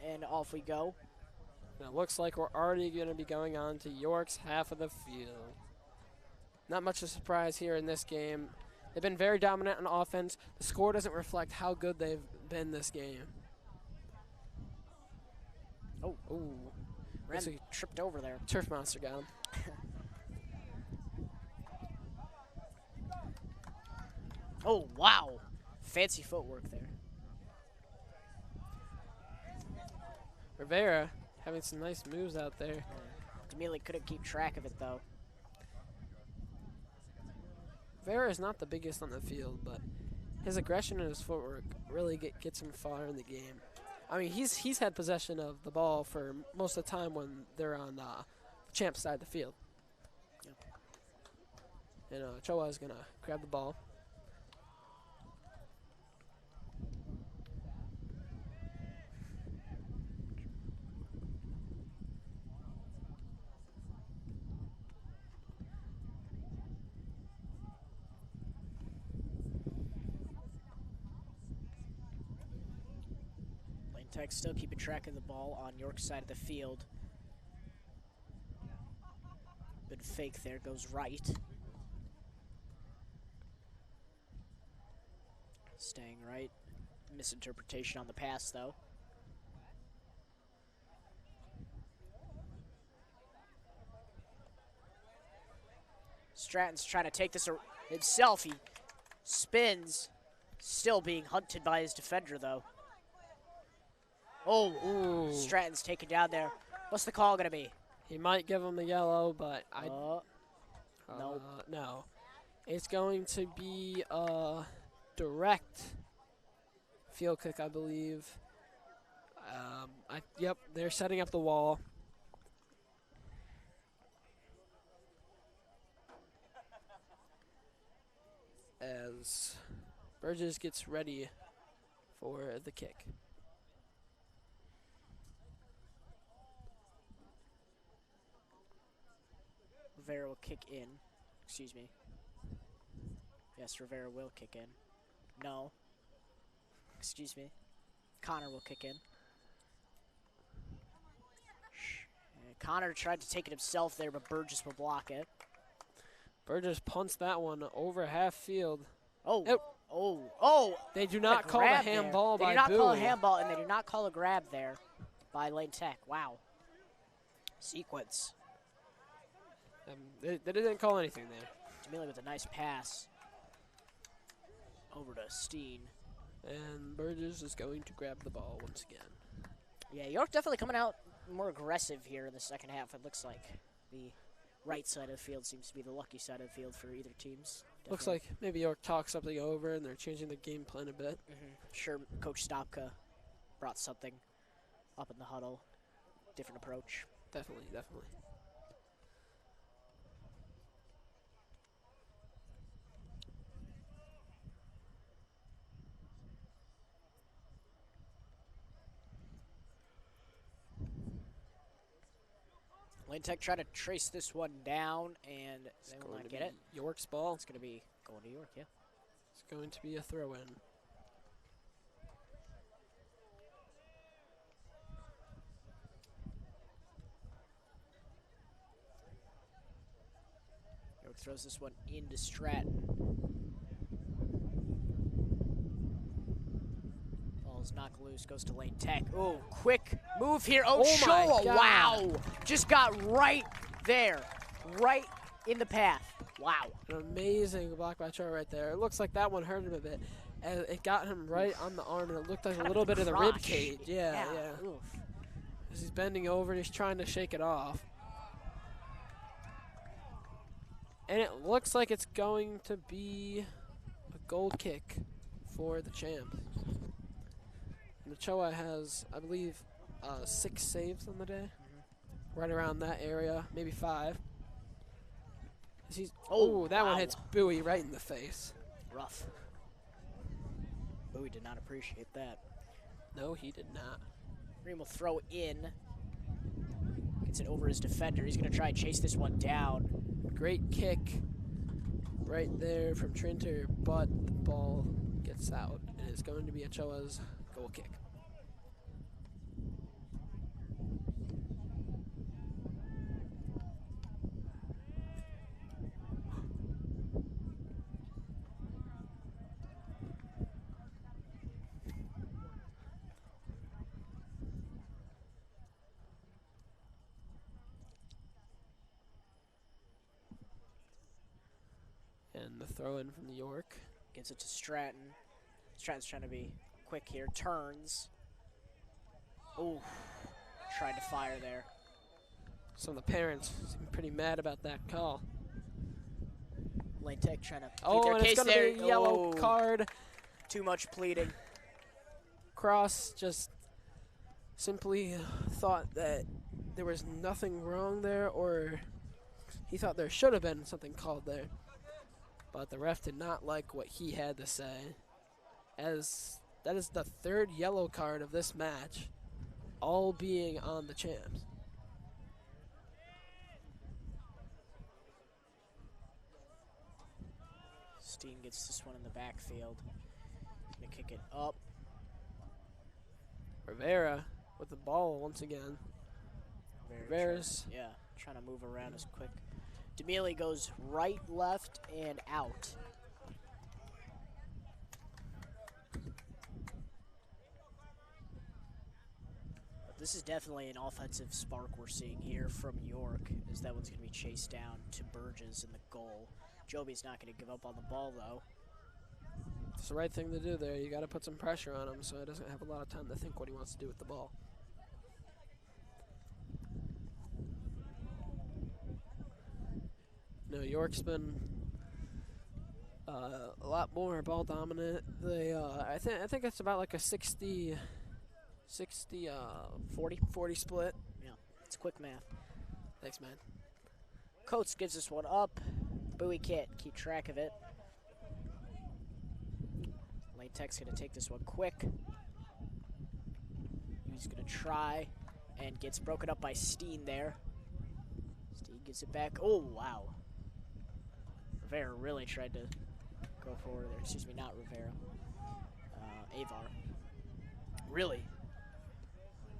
and off we go. Now, it looks like we're already going to be going on to York's half of the field. Not much of a surprise here in this game. They've been very dominant on offense. The score doesn't reflect how good they've been this game. Oh, Ooh. Ren tripped over there. Turf monster got him. Oh, wow. Fancy footwork there. Rivera having some nice moves out there. D'Amelio couldn't keep track of it, though. Rivera is not the biggest on the field, but his aggression and his footwork really gets him far in the game. I mean, he's had possession of the ball for most of the time when they're on the champ side of the field. Yep. And Choi is going to grab the ball. Tech still keeping track of the ball on York's side of the field. Good fake there, goes right. Staying right. Misinterpretation on the pass, though. Stratton's trying to take this himself. He spins, still being hunted by his defender, though. Oh, ooh. Stratton's taken down there. What's the call going to be? He might give him the yellow, but no. No. It's going to be a direct field kick, I believe. Yep, they're setting up the wall. As Borchers gets ready for the kick. Rivera will kick in. Excuse me. Yes, Rivera will kick in. No. Excuse me. Connor will kick in. Connor tried to take it himself there, but Borchers will block it. Borchers punts that one over half field. Oh. Nope. Oh. They do not call a handball by Boo. They do not call a handball, and they do not call a grab there by Lane Tech. Wow. Sequence. They didn't call anything there. D'Amelio with a nice pass over to Steen. And Borchers is going to grab the ball once again. Yeah, York definitely coming out more aggressive here in the second half. It looks like the right side of the field seems to be the lucky side of the field for either teams. Definitely. Looks like maybe York talked something over and they're changing the game plan a bit. Sure, Coach Stopka brought something up in the huddle. Different approach. Definitely. Lane Tech try to trace this one down, and they will not get it. York's ball. It's going to be going to York, yeah. It's going to be a throw-in. York throws this one into Stratton. Ball's knocked loose, goes to Lane Tech. Oh, quick move here. Oh, Choi, wow. Just got right there, right in the path. Wow. An amazing block by Choi right there. It looks like that one hurt him a bit. And it got him right on the arm, and it looked like a little bit of the rib cage. Yeah. As he's bending over, and he's trying to shake it off. And it looks like it's going to be a goal kick for the champ. Choi has, I believe, 6 saves on the day. Right around that area, maybe 5. Oh, that one hits Bowie right in the face. Rough. Bowie did not appreciate that. No, he did not. Reem will throw in. Gets it over his defender. He's going to try and chase this one down. Great kick right there from Trinter, but the ball gets out. And it's going to be a Choa's goal kick. And the throw in from New York. Gives it to Stratton. Stratton's trying to be quick here. Turns. Oh, tried to fire there. Some of the parents seem pretty mad about that call. Lane Tech trying to plead Oh, their and case it's going there. to be a yellow card. Too much pleading. Cross just simply thought that there was nothing wrong there, or he thought there should have been something called there. But the ref did not like what he had to say, as that is the 3rd yellow card of this match, all being on the champs. Steen gets this one in the backfield. Gonna kick it up. Rivera with the ball once again. Rivera's trying to move around as quick. D'Amelia goes right, left, and out. But this is definitely an offensive spark we're seeing here from York, as that one's going to be chased down to Borchers in the goal. Joby's not going to give up on the ball, though. It's the right thing to do there. You got to put some pressure on him so he doesn't have a lot of time to think what he wants to do with the ball. No, York's been a lot more ball dominant. They, I think it's about like a 60, 40 split. Yeah, it's quick math. Thanks, man. Coates gives this one up. Bowie can't keep track of it. Lane Tech's going to take this one quick. He's going to try and gets broken up by Steen there. Steen gets it back. Oh, wow. Rivera really tried to go forward there. Excuse me, not Rivera. Avar. Really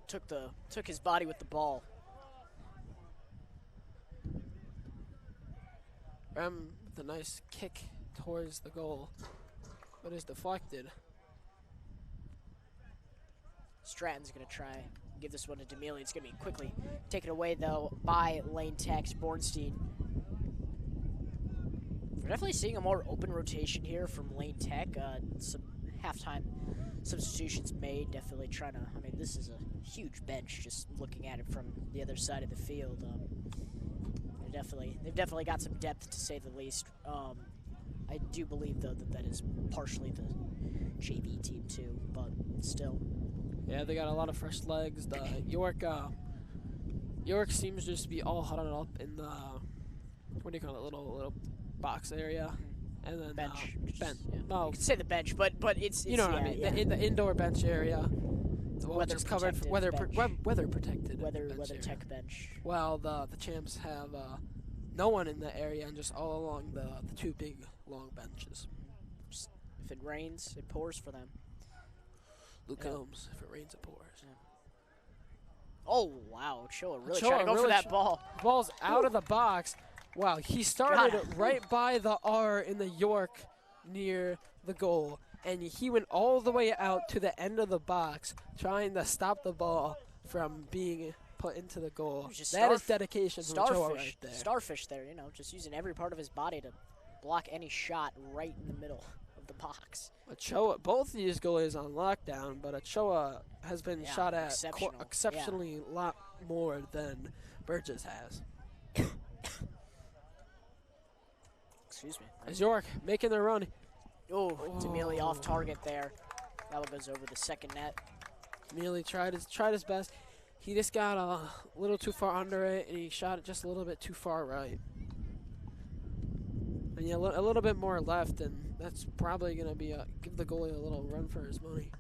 took his body with the ball. With a nice kick towards the goal, but is deflected. Stratton's going to try and give this one to D'Amelia. It's going to be quickly taken away, though, by Lane Tech's Bornstein. We're definitely seeing a more open rotation here from Lane Tech. Some halftime substitutions made, definitely trying to, I mean, this is a huge bench just looking at it from the other side of the field. They've definitely got some depth, to say the least. I do believe, though, that is partially the JV team, too, but still. Yeah, they got a lot of fresh legs. The York seems just to be all huddled up in the, what do you call it, little box area, and then bench. bench. Yeah. No, you could say the bench, but it's you know what I mean. Yeah. The indoor bench area, which is covered for weather protected. Weather area. tech bench. Well, the champs have no one in the area, and just all along the 2 big long benches. Just, if it rains, it pours for them. Luke Combs, if it rains, it pours. Yeah. Oh wow, Choi really trying to go for that ball. Ball's out of the box. Wow, he started right by the R in the York near the goal, and he went all the way out to the end of the box trying to stop the ball from being put into the goal. That is dedication from Choi right there. Starfish there, you know, just using every part of his body to block any shot right in the middle of the box. Ochoa, both of these goalies on lockdown, but Ochoa has been shot at exceptionally a lot more than Borchers has. Excuse me. As York making the run. Oh, D'Amelia off target there. That one goes over the second net. Mealy tried his best. He just got a little too far under it, and he shot it just a little bit too far right. And yeah, a little bit more left, and that's probably going to be give the goalie a little run for his money.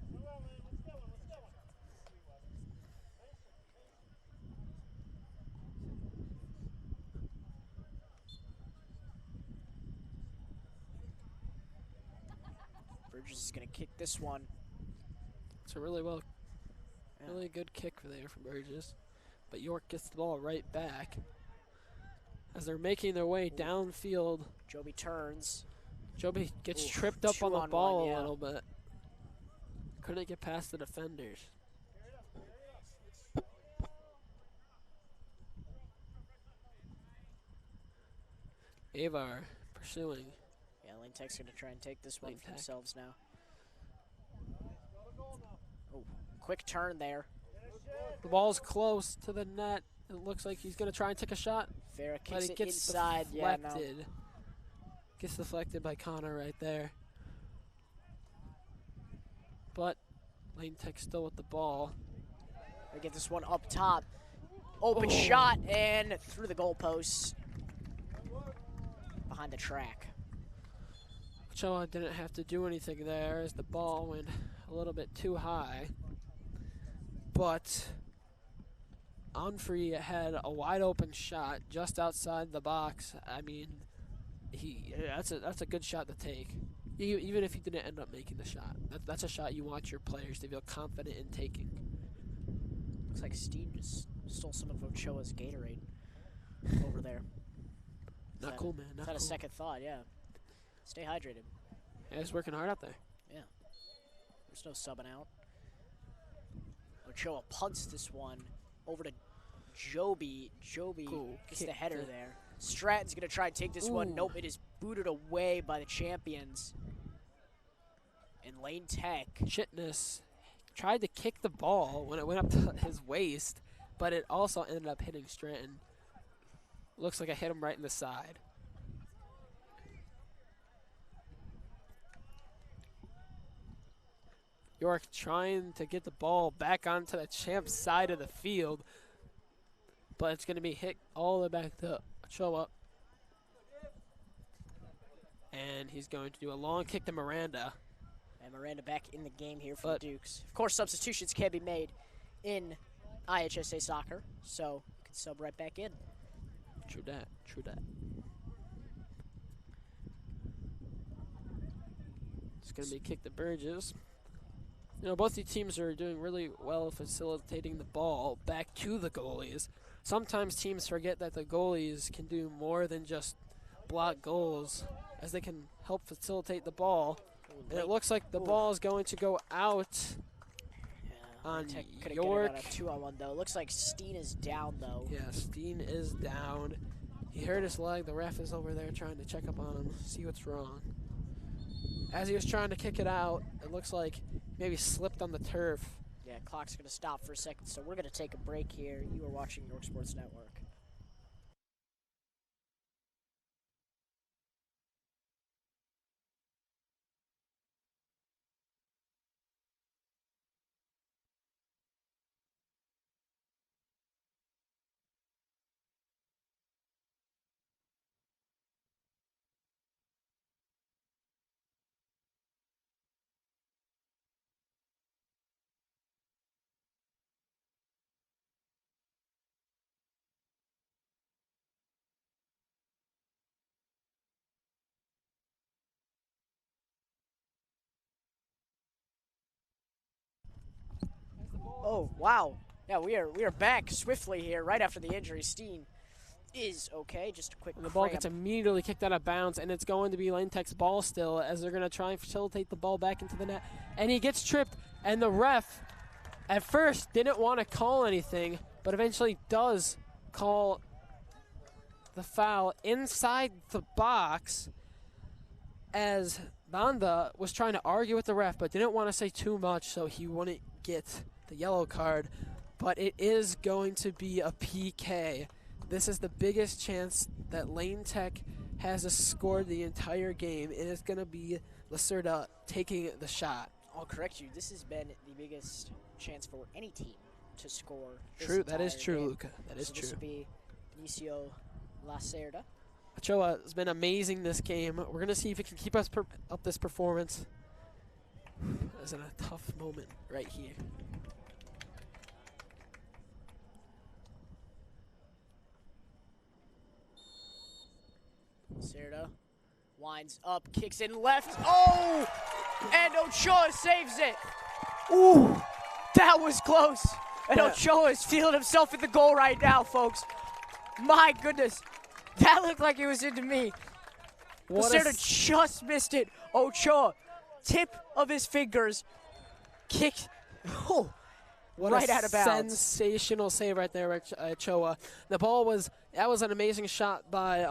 Borchers is going to kick this one. It's a really good kick there from Borchers. But York gets the ball right back. As they're making their way downfield. Joby turns. Joby gets tripped up on the ball a little bit. Couldn't get past the defenders. Avar pursuing. Yeah, Lane Tech's going to try and take this one for themselves now. Oh, quick turn there. The ball's close to the net. It looks like he's going to try and take a shot. Vera but kicks it gets inside. deflected. Yeah, no. Gets deflected by Connor right there. But Lane Tech still with the ball. They get this one up top. Open shot and through the goalposts. Behind the track. Choi didn't have to do anything there as the ball went a little bit too high. But Onfrey had a wide open shot just outside the box. I mean, that's a good shot to take. Even if he didn't end up making the shot. That's a shot you want your players to feel confident in taking. Looks like Steen just stole some of Ochoa's Gatorade over there. Not cool, man. Not cool. A second thought, yeah. Stay hydrated. Yeah, he's working hard out there. Yeah. There's no subbing out. Ochoa punts this one over to Joby. Joby gets the header there. Stratton's going to try and take this one. Nope, it is booted away by the champions. And Lane Tech. Chitness tried to kick the ball when it went up to his waist, but it also ended up hitting Stratton. Looks like I hit him right in the side. York trying to get the ball back onto the champ's side of the field, but it's going to be hit all the way back to Ochoa. And he's going to do a long kick to Miranda. And Miranda back in the game here for the Dukes. Of course, substitutions can be made in IHSA soccer, so you can sub right back in. True that, true that. It's going to be kicked to Borchers. You know, both these teams are doing really well facilitating the ball back to the goalies. Sometimes teams forget that the goalies can do more than just block goals, as they can help facilitate the ball. And it looks like the ball is going to go out on York. Get it on a 2-on-1 though. Looks like Steen is down though. Yeah, Steen is down. He hurt his leg. The ref is over there trying to check up on him, see what's wrong. As he was trying to kick it out, it looks like maybe slipped on the turf. Yeah, clock's going to stop for a second, so we're going to take a break here. You are watching York Sports Network. Oh, wow. Yeah, we are back swiftly here right after the injury. Steen is okay. Just a quick and the ball gets immediately kicked out of bounds, and it's going to be Lane Tech's ball still as they're going to try and facilitate the ball back into the net. And he gets tripped, and the ref at first didn't want to call anything, but eventually does call the foul inside the box as Banda was trying to argue with the ref but didn't want to say too much so he wouldn't get the yellow card. But it is going to be a PK. This is the biggest chance that Lane Tech has scored the entire game, and it's going to be Lacerda taking the shot. I'll correct you. This has been the biggest chance for any team to score. True, that is true, game. Luca. That is So true. This will be Benicio Lacerda. Ochoa has been amazing this game. We're going to see if he can keep us up this performance. That's in a tough moment right here. Lacerda winds up, kicks in left. Oh! And Ochoa saves it. Ooh! That was close. And Ochoa is feeling himself in the goal right now, folks. My goodness. That looked like it was into me. Lacerda just missed it. Ochoa, tip of his fingers, kicked right out of bounds. Sensational save right there, Ochoa. The ball that was an amazing shot by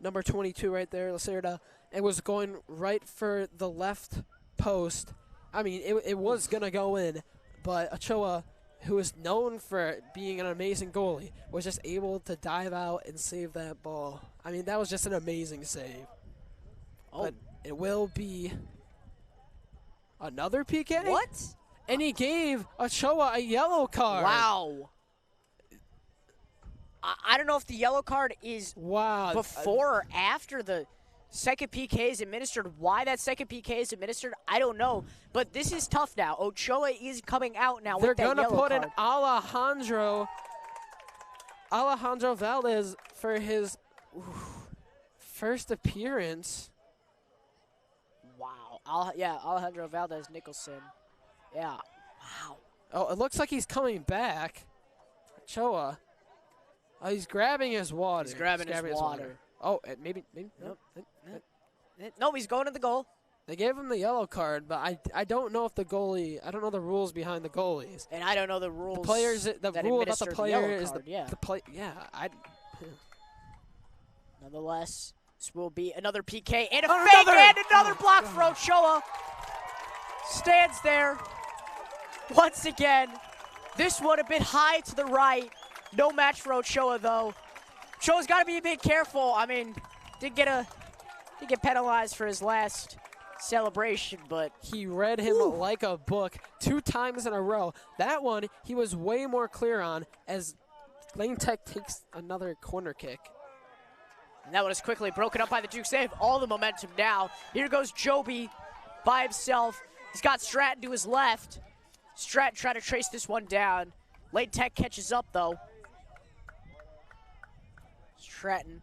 number 22 right there, Lacerda. It was going right for the left post. I mean, it was going to go in, but Ochoa, who is known for being an amazing goalie, was just able to dive out and save that ball. I mean, that was just an amazing save. Oh. But it will be another PK? What? And he gave Ochoa a yellow card. Wow. I don't know if the yellow card is before or after the second PK is administered. Why that second PK is administered, I don't know. But this is tough now. Ochoa is coming out now with that yellow card. They're going to put in Alejandro Valdez for his first appearance. Wow. Alejandro Valdez Nicholson. Yeah. Wow. Oh, it looks like he's coming back. Ochoa. Oh, he's grabbing his water. He's grabbing his water. Oh, maybe. Nope. Nope, he's going to the goal. They gave him the yellow card, but I don't know if the goalie. I don't know the rules behind the goalies. And I don't know the rules. The players. The rule about the player is the play. Yeah. Nonetheless, this will be another PK and a fake and another block for Ochoa. Stands there once again. This one a bit high to the right. No match for Ochoa though. Ochoa's got to be a bit careful. I mean, did get penalized for his last celebration, but he read him like a book 2 times in a row. That one he was way more clear on as Lane Tech takes another corner kick. And that one is quickly broken up by the Dukes. They have all the momentum now. Here goes Joby by himself. He's got Stratton to his left. Stratton trying to trace this one down. Lane Tech catches up though. Stratton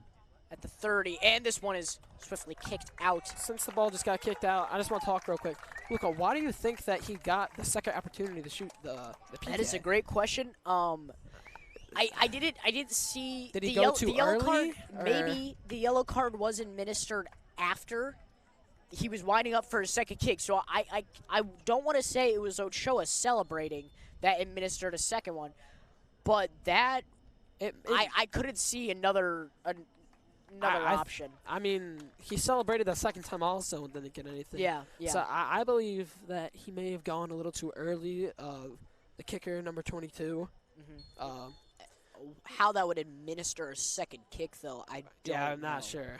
at the 30, and this one is swiftly kicked out. Since the ball just got kicked out, I just want to talk real quick. Luca, why do you think that he got the second opportunity to shoot the PK? That is a great question. I didn't see Did he go too yellow early, card. Maybe the yellow card was administered after he was winding up for his second kick. So I don't want to say it was Ochoa celebrating that administered a second one, but that I couldn't see another option. I mean, he celebrated the second time also and didn't get anything. Yeah. So I believe that he may have gone a little too early. The kicker, number 22. Mm-hmm. How that would administer a second kick, though, I don't know. I'm not sure.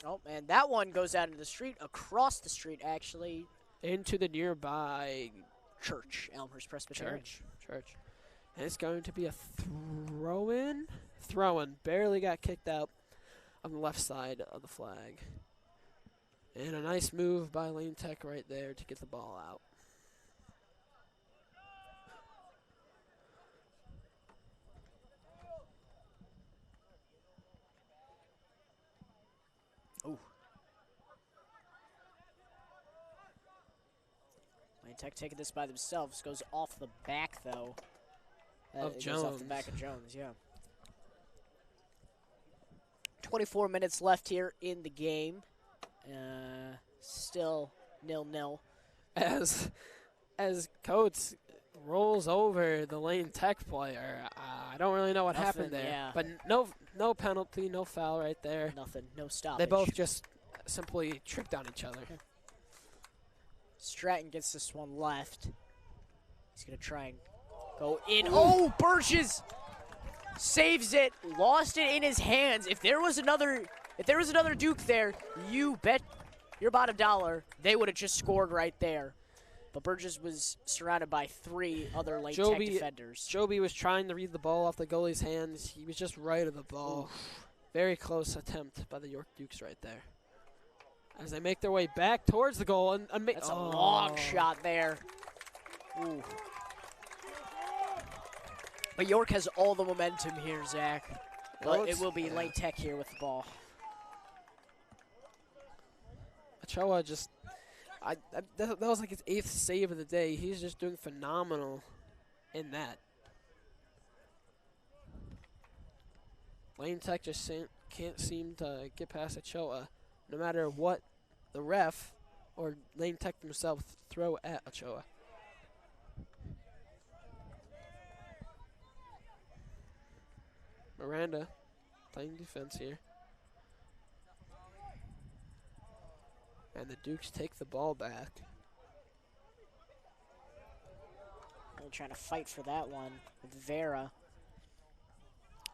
Oh, and that one goes out into the street, across the street, actually. Into the nearby church, Elmhurst Presbyterian. Church. And it's going to be a throw-in. Barely got kicked out on the left side of the flag. And a nice move by Lane Tech right there to get the ball out. Ooh. Lane Tech taking this by themselves. Goes off the back, though. Of Jones. Goes off the back of Jones, yeah. 24 minutes left here in the game. Still 0-0. As Coates rolls over the Lane Tech player, I don't really know what happened there. Yeah. But no penalty, no foul right there. Nothing, no stoppage. They both just simply tripped on each other. Stratton gets this one left. He's going to try and go in. Oh, Borchers saves it, lost it in his hands. If there was another Duke there, you bet your bottom dollar they would have just scored right there. But Borchers was surrounded by 3 other late tech defenders. Joby was trying to read the ball off the goalie's hands. He was just right of the ball. Oof. Very close attempt by the York Dukes right there. As they make their way back towards the goal. And that's a long shot there. Ooh. But York has all the momentum here, Zach. But it will be late tech here with the ball. Ochoa just, that was like his 8th save of the day. He's just doing phenomenal in that. Lane Tech just can't seem to get past Ochoa, no matter what the ref or Lane Tech themselves throw at Ochoa. Miranda playing defense here. And the Dukes take the ball back. They're trying to fight for that one with Vera.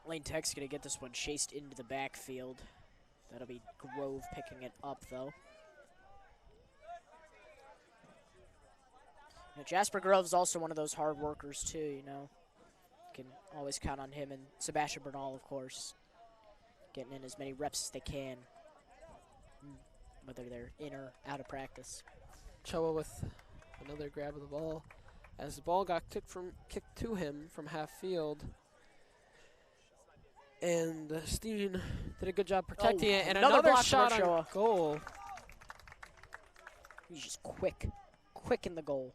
Lane Tech's going to get this one chased into the backfield. That'll be Grove picking it up, though. You know, Jasper Grove's also one of those hard workers, too, you know. Can always count on him and Sebastian Bernal, of course, getting in as many reps as they can, whether they're in or out of practice. Choa with another grab of the ball. As the ball got kicked to him from half field. And Steen did a good job protecting it. And another shot on goal. He's just quick in the goal.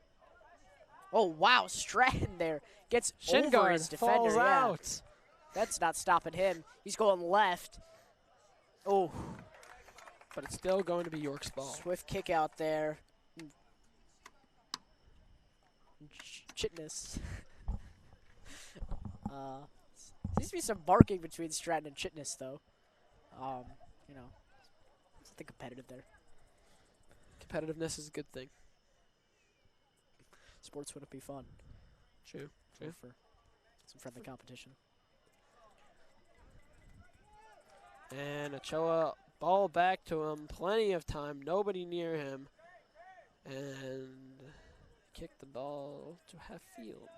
Oh, wow, Stratton there gets over his defender. Falls out. That's not stopping him. He's going left. Oh. But it's still going to be York's ball. Swift kick out there. Chitness. Seems to be some barking between Stratton and Chitness, though. You know, something competitive there. Competitiveness is a good thing. Sports wouldn't be fun. True. For some friendly competition. And Ochoa, ball back to him. Plenty of time. Nobody near him. And kick the ball to half field.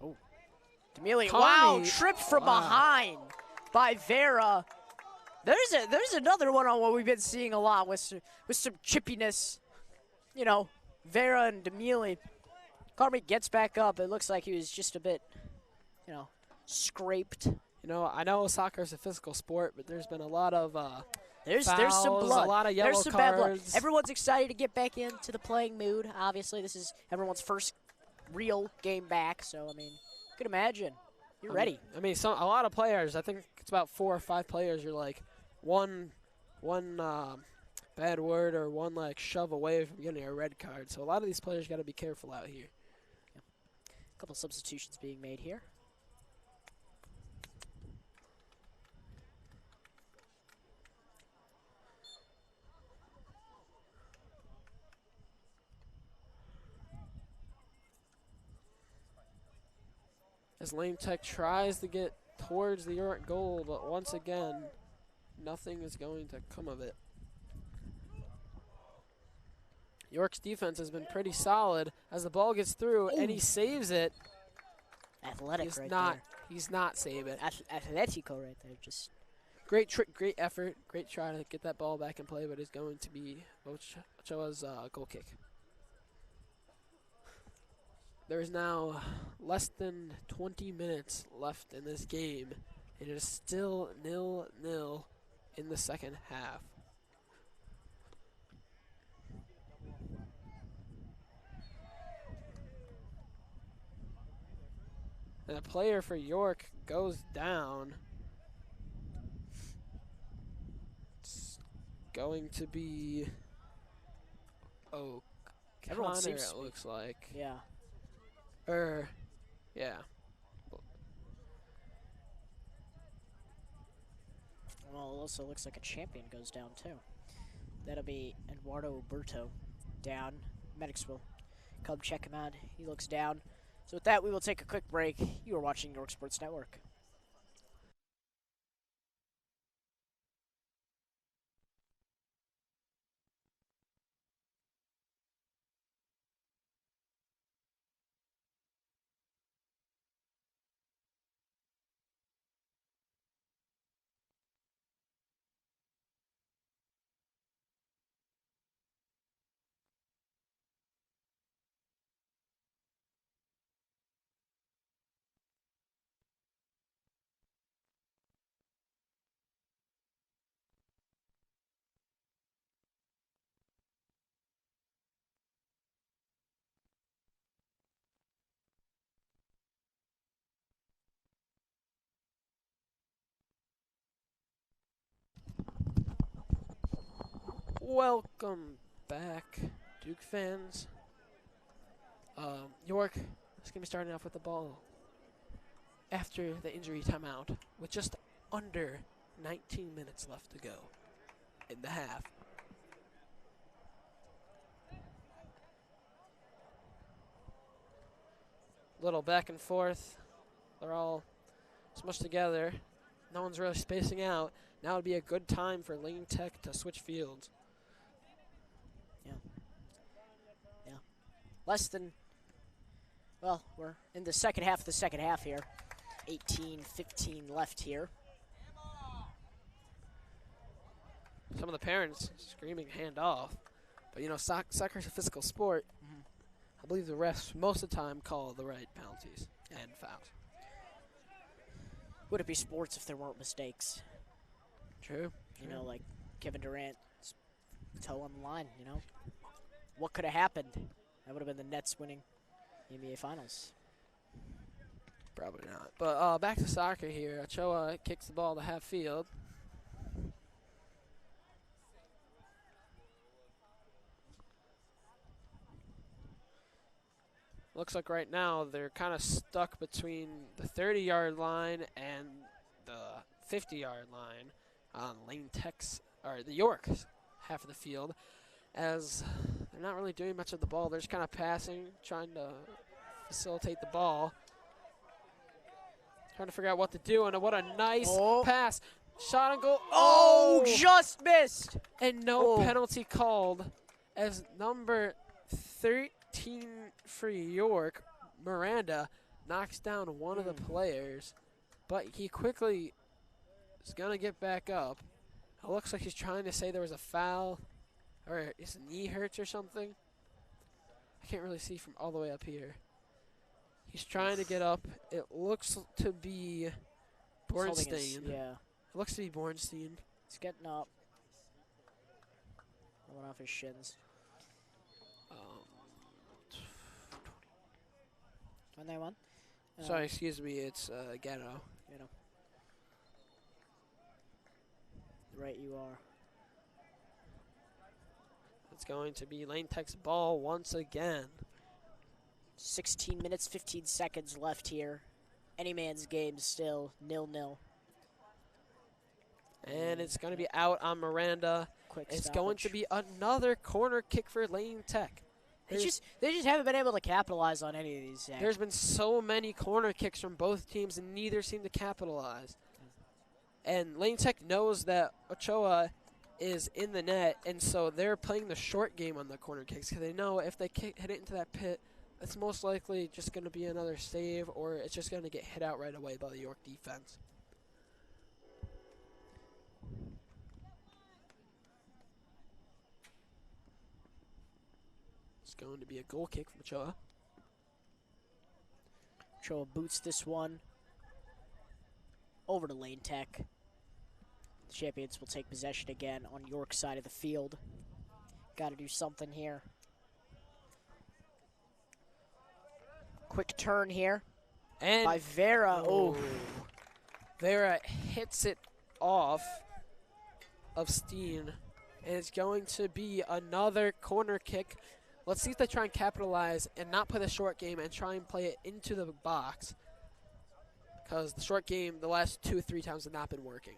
Oh. Demili, wow, tripped from behind by Vera. There's another one on what we've been seeing a lot with some chippiness. You know, Vera and Demili. Carmi gets back up. It looks like he was just a bit, you know, scraped. You know, I know soccer is a physical sport, but there's been a lot of there's some blood. A lot of yellow there's some cards. Bad blood. Everyone's excited to get back into the playing mood. Obviously, this is everyone's first real game back. So, I mean, you can imagine. You're ready. I mean, a lot of players, I think it's about 4 or 5 players, you're like one bad word or one like shove away from getting a red card. So a lot of these players got to be careful out here. Yeah. A couple substitutions being made here. As Lane Tech tries to get towards the York goal, but once again, nothing is going to come of it. York's defense has been pretty solid as the ball gets through. Ooh. And he saves it. Athletic there. He's not saving it. Atletico right there. Just great trick, great effort, great try to get that ball back in play, but it's going to be Ochoa's goal kick. There is now less than 20 minutes left in this game. It is still 0-0 in the second half. And a player for York goes down. It's going to be everyone Connor, seems it looks like. Yeah. Yeah. Well, it also looks like a champion goes down, too. That'll be Eduardo Berto down. Medics will come check him out. He looks down. So with that, we will take a quick break. You are watching York Sports Network. Welcome back, Duke fans. York is going to be starting off with the ball after the injury timeout with just under 19 minutes left to go in the half. Little back and forth. They're all smushed together. No one's really spacing out. Now would be a good time for Lane Tech to switch fields. Yeah. Less than, well, we're in the second half of the second half here. 18-15 left here. Some of the parents screaming hand off. But, you know, soccer is a physical sport. I believe the refs most of the time call the right penalties and fouls. Would it be sports if there weren't mistakes? True. You know, like Kevin Durant's toe on the line, you know? What could have happened? That would have been the Nets winning the NBA Finals. Probably not. But back to soccer here. Choi kicks the ball to half field. Looks like right now they're kind of stuck between the 30-yard line and the 50-yard line on Lane Tech's, or the York half of the field, as they're not really doing much of the ball. They're just kind of passing, trying to facilitate the ball. Trying to figure out what to do, and what a nice pass. Shot and goal. Oh, just missed. And no penalty called as number 13 for York, Miranda, knocks down one of the players, but he quickly is going to get back up. It looks like he's trying to say there was a foul or his knee hurts or something. I can't really see from all the way up here. He's trying to get up. It looks to be Bornstein. Yeah. It looks to be Bornstein. He's getting up. Rolling off his shins. When they won? Sorry, excuse me. It's Gatto. Right, you are. It's going to be Lane Tech's ball once again. 16 minutes, 15 seconds left here. Any man's game still 0-0. And it's going to be out on Miranda. It's going to be another corner kick for Lane Tech. They just haven't been able to capitalize on any of these. Zach. There's been so many corner kicks from both teams, and neither seem to capitalize. And Lane Tech knows that Ochoa is in the net, and so they're playing the short game on the corner kicks because they know if they hit it into that pit, it's most likely just going to be another save, or it's just going to get hit out right away by the York defense. It's going to be a goal kick from Ochoa. Ochoa boots this one over to Lane Tech. The champions will take possession again on York's side of the field. Got to do something here. Quick turn here. And by Vera. Oh. Vera hits it off of Steen. And it's going to be another corner kick. Let's see if they try and capitalize and not play the short game and try and play it into the box. Because the short game, the last 2 or 3 times, have not been working.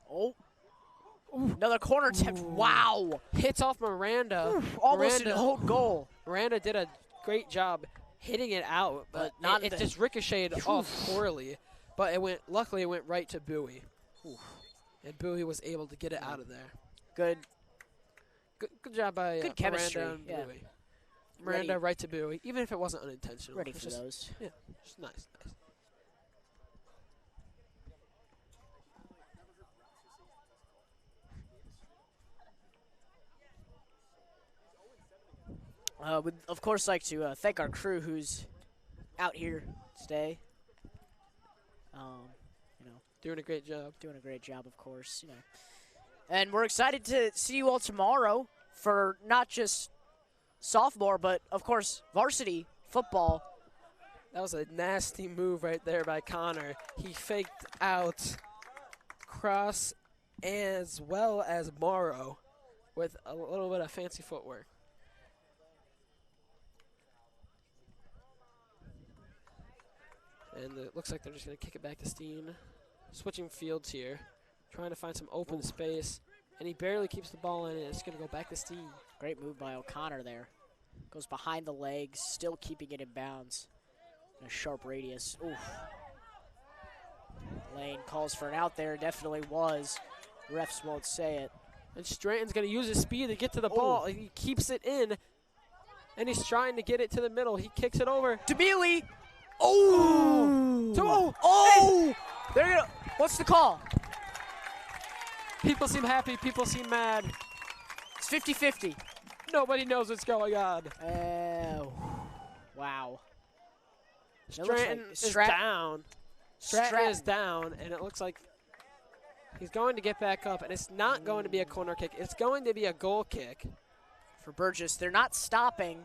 Oh. Ooh, another corner attempt. Wow. Hits off Miranda. Ooh, almost an own goal. Miranda did a great job hitting it out, but it just ricocheted off poorly. But it went. Luckily, it went right to Bowie. Ooh. And Bowie was able to get it out of there. Good job by good chemistry. Miranda and Bowie. Miranda right to Bowie, even if it wasn't unintentional. Ready for those. Yeah, just nice. Would of course like to thank our crew who's out here today. Doing a great job. Doing a great job, of course. And we're excited to see you all tomorrow for not just sophomore, but of course varsity football. That was a nasty move right there by Connor. He faked out Cross as well as Morrow. with a little bit of fancy footwork. And it looks like they're just going to kick it back to Steen. Switching fields here, trying to find some open space. And he barely keeps the ball in, and it's going to go back to Steen. Great move by O'Connor there. Goes behind the legs, still keeping it in bounds. In a sharp radius. Oof. Lane calls for an out there. Definitely was. Refs won't say it. And Stratton's going to use his speed to get to the ball. He keeps it in, and he's trying to get it to the middle. He kicks it over. DeMealy. Oh! Oh! They're gonna. What's the call? People seem happy. People seem mad. It's 50-50. Nobody knows what's going on. Wow. Stratton is down. Stratton is down, and it looks like he's going to get back up, and it's not going to be a corner kick. It's going to be a goal kick. For Borchers, they're not stopping.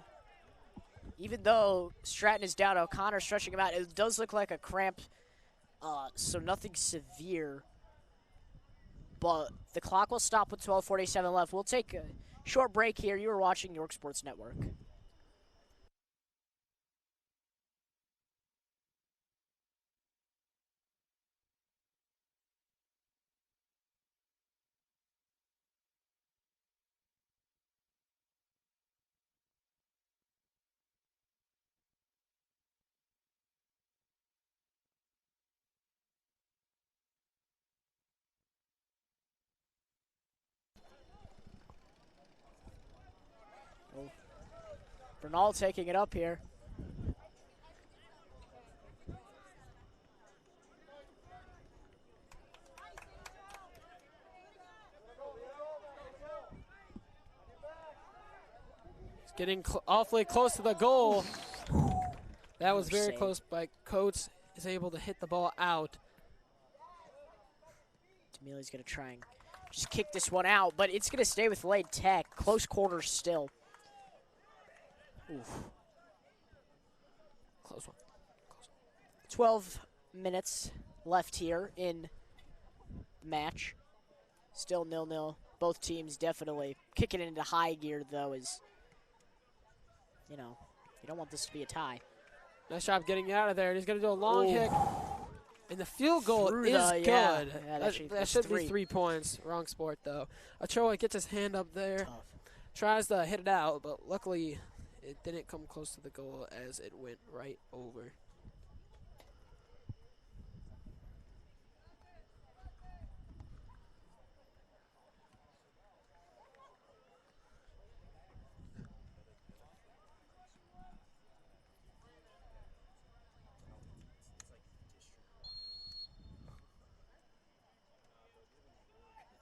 Even though Stratton is down, O'Connor stretching him out. It does look like a cramp, so nothing severe. But the clock will stop with 12:47 left. We'll take a short break here. You are watching York Sports Network. Bernal taking it up here. He's getting awfully close to the goal. That was very Save. close, but Coates is able to hit the ball out. DeMealy's going to try and just kick this one out, but it's going to stay with Lane Tech. Close quarters still. Oof. Close one. 12 minutes left here in the match. Still 0-0. Both teams definitely kicking it into high gear, though, is, you know, you don't want this to be a tie. Nice job getting out of there. And he's going to do a long kick. And the field goal is good. Yeah, that should be 3 points. Wrong sport, though. Choi gets his hand up there. Tough. Tries to hit it out, but luckily it didn't come close to the goal as it went right over.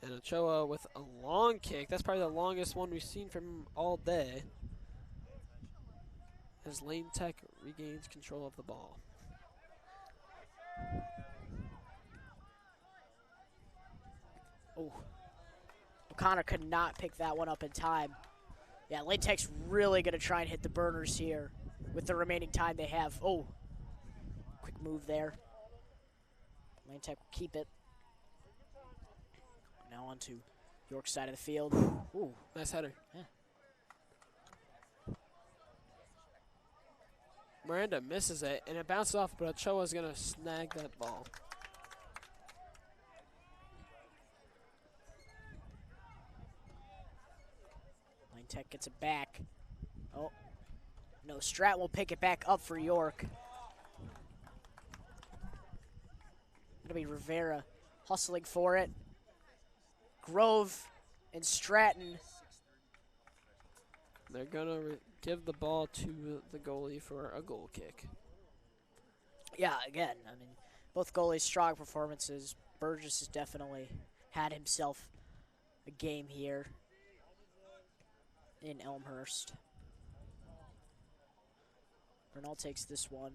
And Ochoa with a long kick. That's probably the longest one we've seen from him all day. As Lane Tech regains control of the ball. Oh, O'Connor could not pick that one up in time. Yeah, Lane Tech's really going to try and hit the burners here with the remaining time they have. Oh, quick move there. Lane Tech will keep it. Now on to York's side of the field. Ooh, nice header. Yeah. Miranda misses it, and it bounces off, but Ochoa's going to snag that ball. Lane Tech gets it back. Oh, no, Strat will pick it back up for York. It'll be Rivera hustling for it. Grove and Stratton. They're going to give the ball to the goalie for a goal kick. Yeah, again, I mean, both goalies' strong performances. Borchers has definitely had himself a game here in Elmhurst. Bernal takes this one.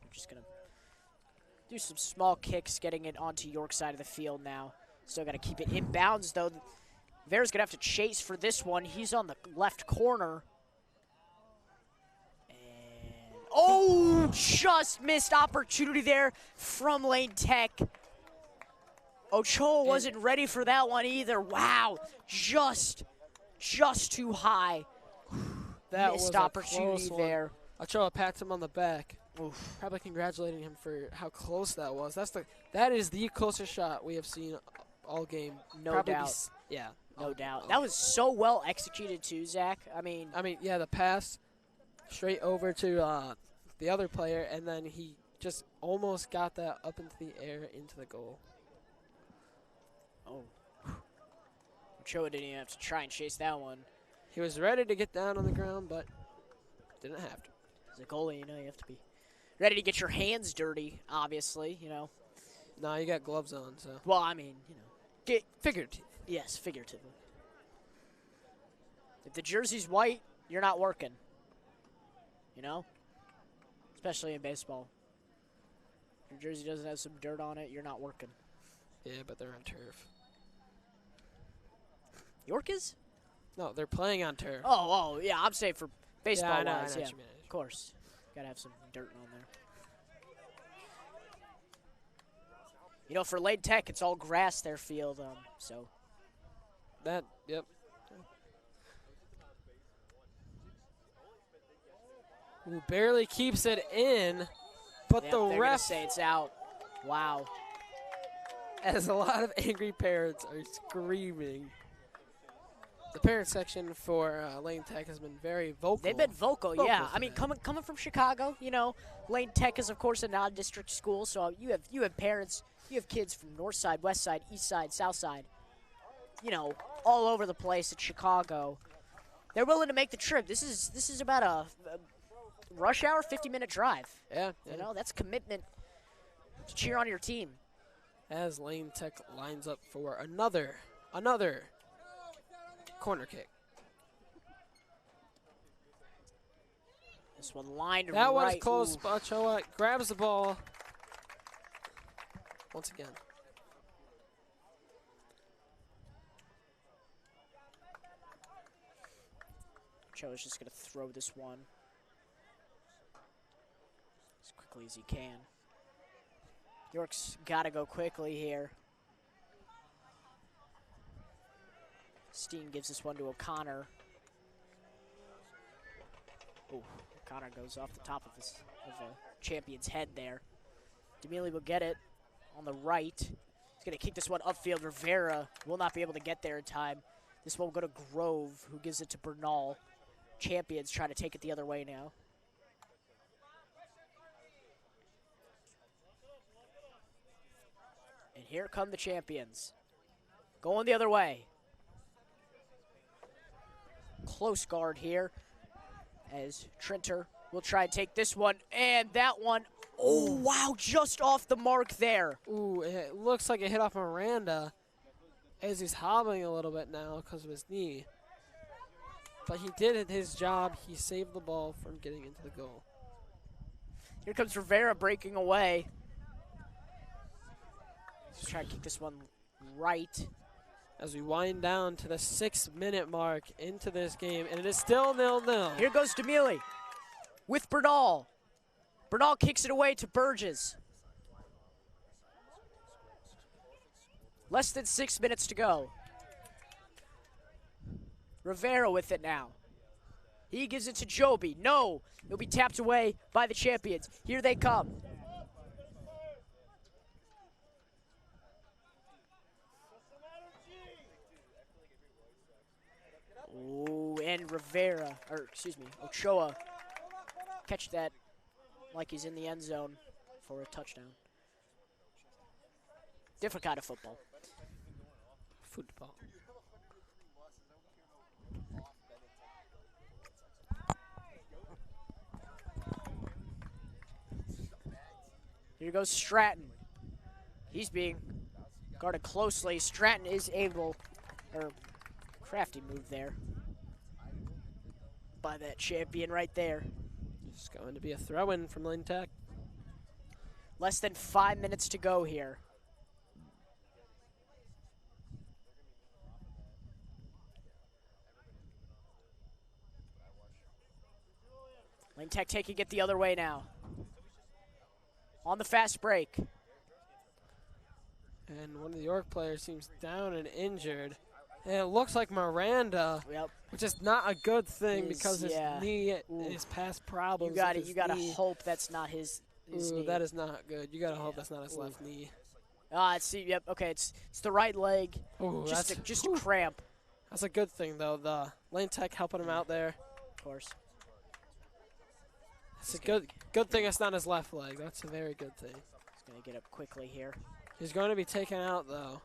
We're just going to do some small kicks, getting it onto York's side of the field now. Still got to keep it in bounds, though. Vera's going to have to chase for this one. He's on the left corner. And, oh, just missed opportunity there from Lane Tech. Ochoa wasn't ready for that one either. Wow, just too high. That Missed was a opportunity close one. there. Ochoa pats him on the back. Oof. Probably congratulating him for how close that was. That is the closest shot we have seen all game. No Probably doubt. Yeah. No doubt. That was so well executed too, Zach. I mean, Yeah, the pass straight over to the other player, and then he just almost got that up into the air into the goal. oh. Ochoa didn't even have to try and chase that one. He was ready to get down on the ground, but didn't have to. As a goalie, you have to be ready to get your hands dirty, obviously, No, you got gloves on, so. Well, I mean, get Figurative. yes, figuratively. If the jersey's white, you're not working. Especially in baseball. If your jersey doesn't have some dirt on it, you're not working. Yeah, but they're on turf. York is? No, they're playing on turf. Oh, yeah, I'm saying for baseball I know wise, what yeah. you mean. Of course. Gotta have some dirt on there. For Lane Tech, it's all grass, their field, so. Yep. Who barely keeps it in, but Yep, the they're gonna ref, say it's out. Wow. as a lot of angry parents are screaming. The parent section for Lane Tech has been very vocal. They've been vocal, yeah. I mean, today. coming from Chicago, Lane Tech is, of course, a non-district school, so you have parents, you have kids from north side, west side, east side, south side, all over the place at Chicago. They're willing to make the trip. This is about a rush hour, 50-minute drive. Yeah. That's commitment to cheer on your team. As Lane Tech lines up for another corner kick. This one lined That right. was close. Ooh. But Choi grabs the ball once again. Cho's just going to throw this one as quickly as he can. York's got to go quickly here. Steen gives this one to O'Connor. Oh, O'Connor goes off the top of the champion's head there. DeMille will get it on the right. He's going to kick this one upfield. Rivera will not be able to get there in time. This one will go to Grove, who gives it to Bernal. Champions trying to take it the other way now. And here come the champions. Going the other way. Close guard here as Trenter will try and take this one. And that one, oh, wow, just off the mark there. Ooh, it looks like it hit off Miranda as he's hobbling a little bit now because of his knee. But he did his job. He saved the ball from getting into the goal. Here comes Rivera breaking away. Let's try to kick this one right. As we wind down to the 6-minute mark into this game, and it is still 0-0. Here goes DeMille with Bernal. Bernal kicks it away to Borchers. Less than 6 minutes to go. Rivera with it now. He gives it to Joby. No, it'll be tapped away by the champions. Here they come. Ooh, and Ochoa catch that like he's in the end zone for a touchdown. Different kind of football. Football. Here goes Stratton. He's being guarded closely. Stratton is able, crafty move there by that champion right there. It's going to be a throw-in from Lane Tech. Less than 5 minutes to go here. Lane Tech taking it the other way now. On the fast break. And one of the York players seems down and injured. And it looks like Miranda, Yep. which is not a good thing because his yeah. knee Ooh. is past problems. You gotta hope that's not his Ooh, knee. that is not good. You gotta hope that's not his left knee. Yep. Okay, it's the right leg. Ooh, just a cramp. That's a good thing though. The lane tech helping him out there. Of course. It's a good thing it's not his left leg. That's a very good thing. He's gonna get up quickly here. He's going to be taken out though.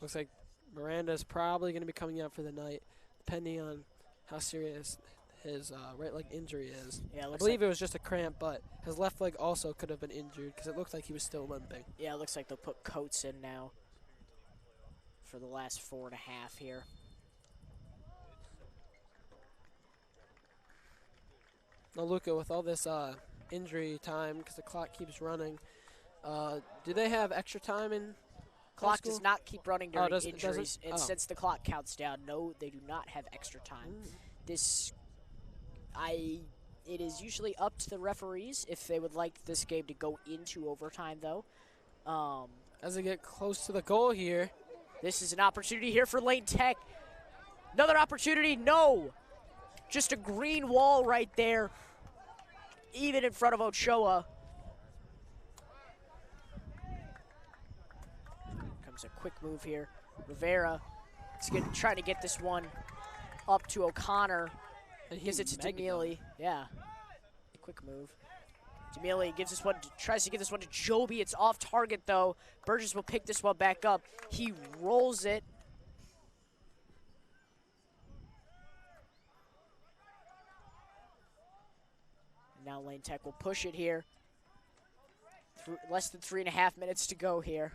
Looks like Miranda's probably going to be coming out for the night, depending on how serious his right leg injury is. Yeah, I believe it was just a cramp, but his left leg also could have been injured because it looked like he was still limping. Yeah, it looks like they'll put Coates in now for the last 4.5 here. Now, Luca, with all this injury time, because the clock keeps running, do they have extra time in Clock does not keep running during does it? injuries, and Oh. since the clock counts down, no, they do not have extra time. It is usually up to the referees if they would like this game to go into overtime, though. As they get close to the goal here. This is an opportunity here for Lane Tech. Another opportunity, no! Just a green wall right there, even in front of Ochoa. Comes a quick move here. Rivera is trying to get this one up to O'Connor. And Gives it to Demili. Yeah. Quick move. Demili gives this one, tries to get this one to Joby. It's off target though. Borchers will pick this one back up. He rolls it. Now Lane Tech will push it here. Less than 3.5 minutes to go here.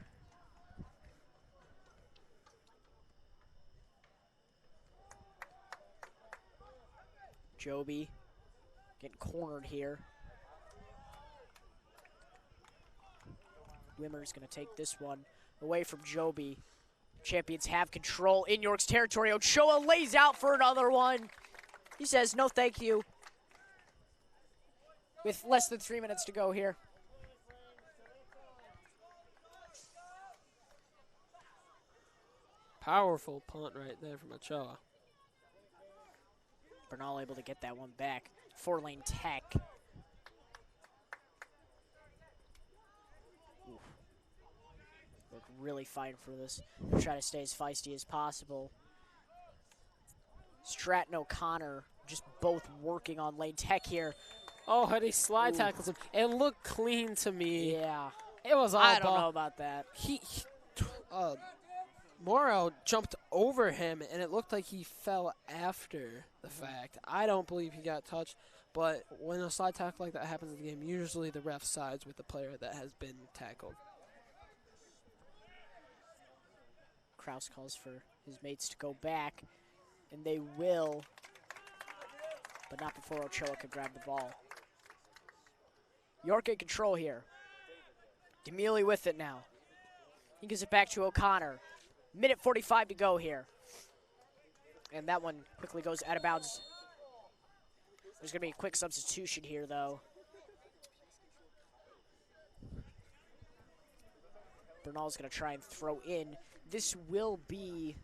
Joby getting cornered here. Wimmer's going to take this one away from Joby. Champions have control in York's territory. Ochoa lays out for another one. He says, no thank you. With less than 3 minutes to go here. Powerful punt right there from Ochoa. Bernal able to get that one back for Lane Tech. Ooh. Look really fighting for this. They're trying to stay as feisty as possible. Stratton O'Connor just both working on Lane Tech here. Oh, and he slide tackles him. It looked clean to me. Yeah. It was all I don't know about that. Morrow jumped over him, and it looked like he fell after the fact. I don't believe he got touched, but when a slide tackle like that happens in the game, usually the ref sides with the player that has been tackled. Kraus calls for his mates to go back, and they will, but not before Ochoa can grab the ball. York in control here. Demili with it now. He gives it back to O'Connor. Minute 45 to go here. And that one quickly goes out of bounds. There's going to be a quick substitution here, though. Bernal's going to try and throw in. This will be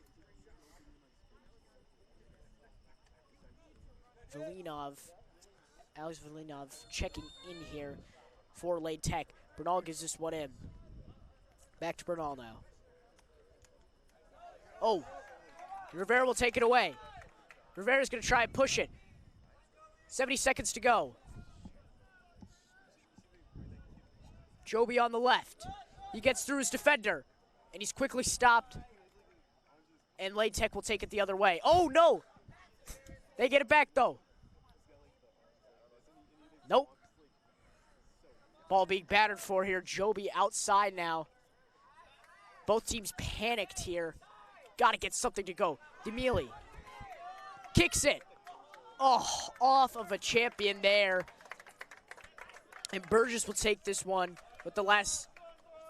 Alex Velinov checking in here for Lane Tech. Bernal gives this one in. Back to Bernal now. Oh, Rivera will take it away. Rivera's going to try and push it. 70 seconds to go. Joby on the left. He gets through his defender, and he's quickly stopped. And Lane Tech will take it the other way. Oh, no. They get it back, though. Nope. Ball being battered for here. Joby outside now. Both teams panicked here. Got to get something to go. Demili kicks it. Oh, off of a champion there. And Borchers will take this one with the last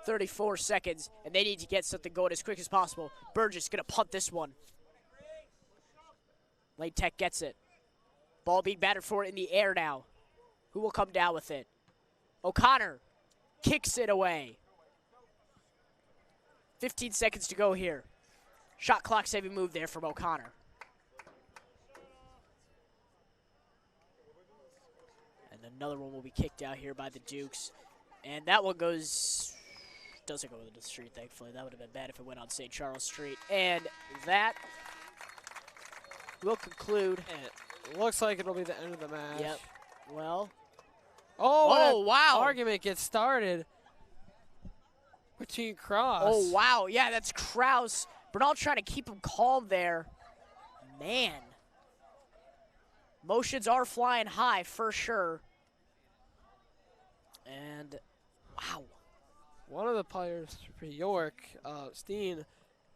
34 seconds, and they need to get something going as quick as possible. Borchers going to punt this one. Lane Tech gets it. Ball being batted for in the air now. Who will come down with it? O'Connor kicks it away. 15 seconds to go here. Shot clock saving move there from O'Connor. And another one will be kicked out here by the Dukes. And that one doesn't go into the street, thankfully. That would have been bad if it went on St. Charles Street. And that will conclude. It looks like it'll be the end of the match. Yep. Well. Oh, wow. Argument gets started between Cross. Oh, wow. Yeah, that's Kraus. Bernal trying to keep him calm there. Man. Motions are flying high for sure. And, wow. One of the players for York, Steen,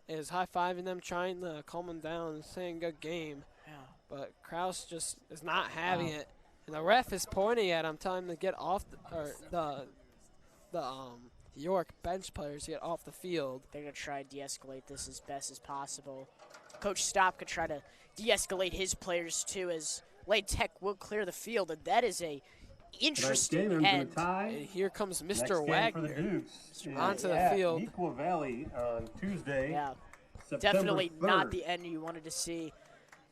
is high-fiving them, trying to calm them down, saying good game. Yeah. But Kraus just is not having it. And the ref is pointing at him, telling him to get off the York bench players to get off the field. They're going to try and de-escalate this as best as possible. Coach Stopp could try to de-escalate his players, too, as Lane Tech will clear the field. And that is a interesting end. And here comes Mr. Wagner onto the field. Equa Valley on Tuesday. Yeah, September definitely 3rd. not the end you wanted to see.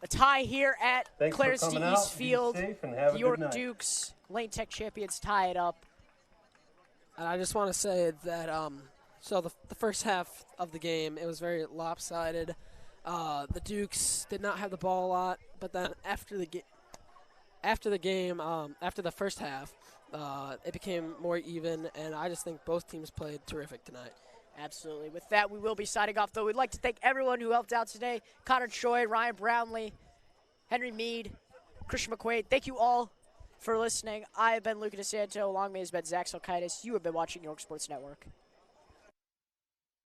A tie here at Clarence D. East Field. The York Dukes, Lane Tech champions, tie it up. And I just want to say that, so the first half of the game, it was very lopsided. The Dukes did not have the ball a lot, but then after the first half, it became more even, and I just think both teams played terrific tonight. Absolutely. With that, we will be signing off, though. We'd like to thank everyone who helped out today. Connor Choi, Ryan Brownlie, Henry Mead, Christian McQuade. Thank you all for listening. I have been Luca DeSanto. Along with me has been Zach Silkatis. You have been watching York Sports Network.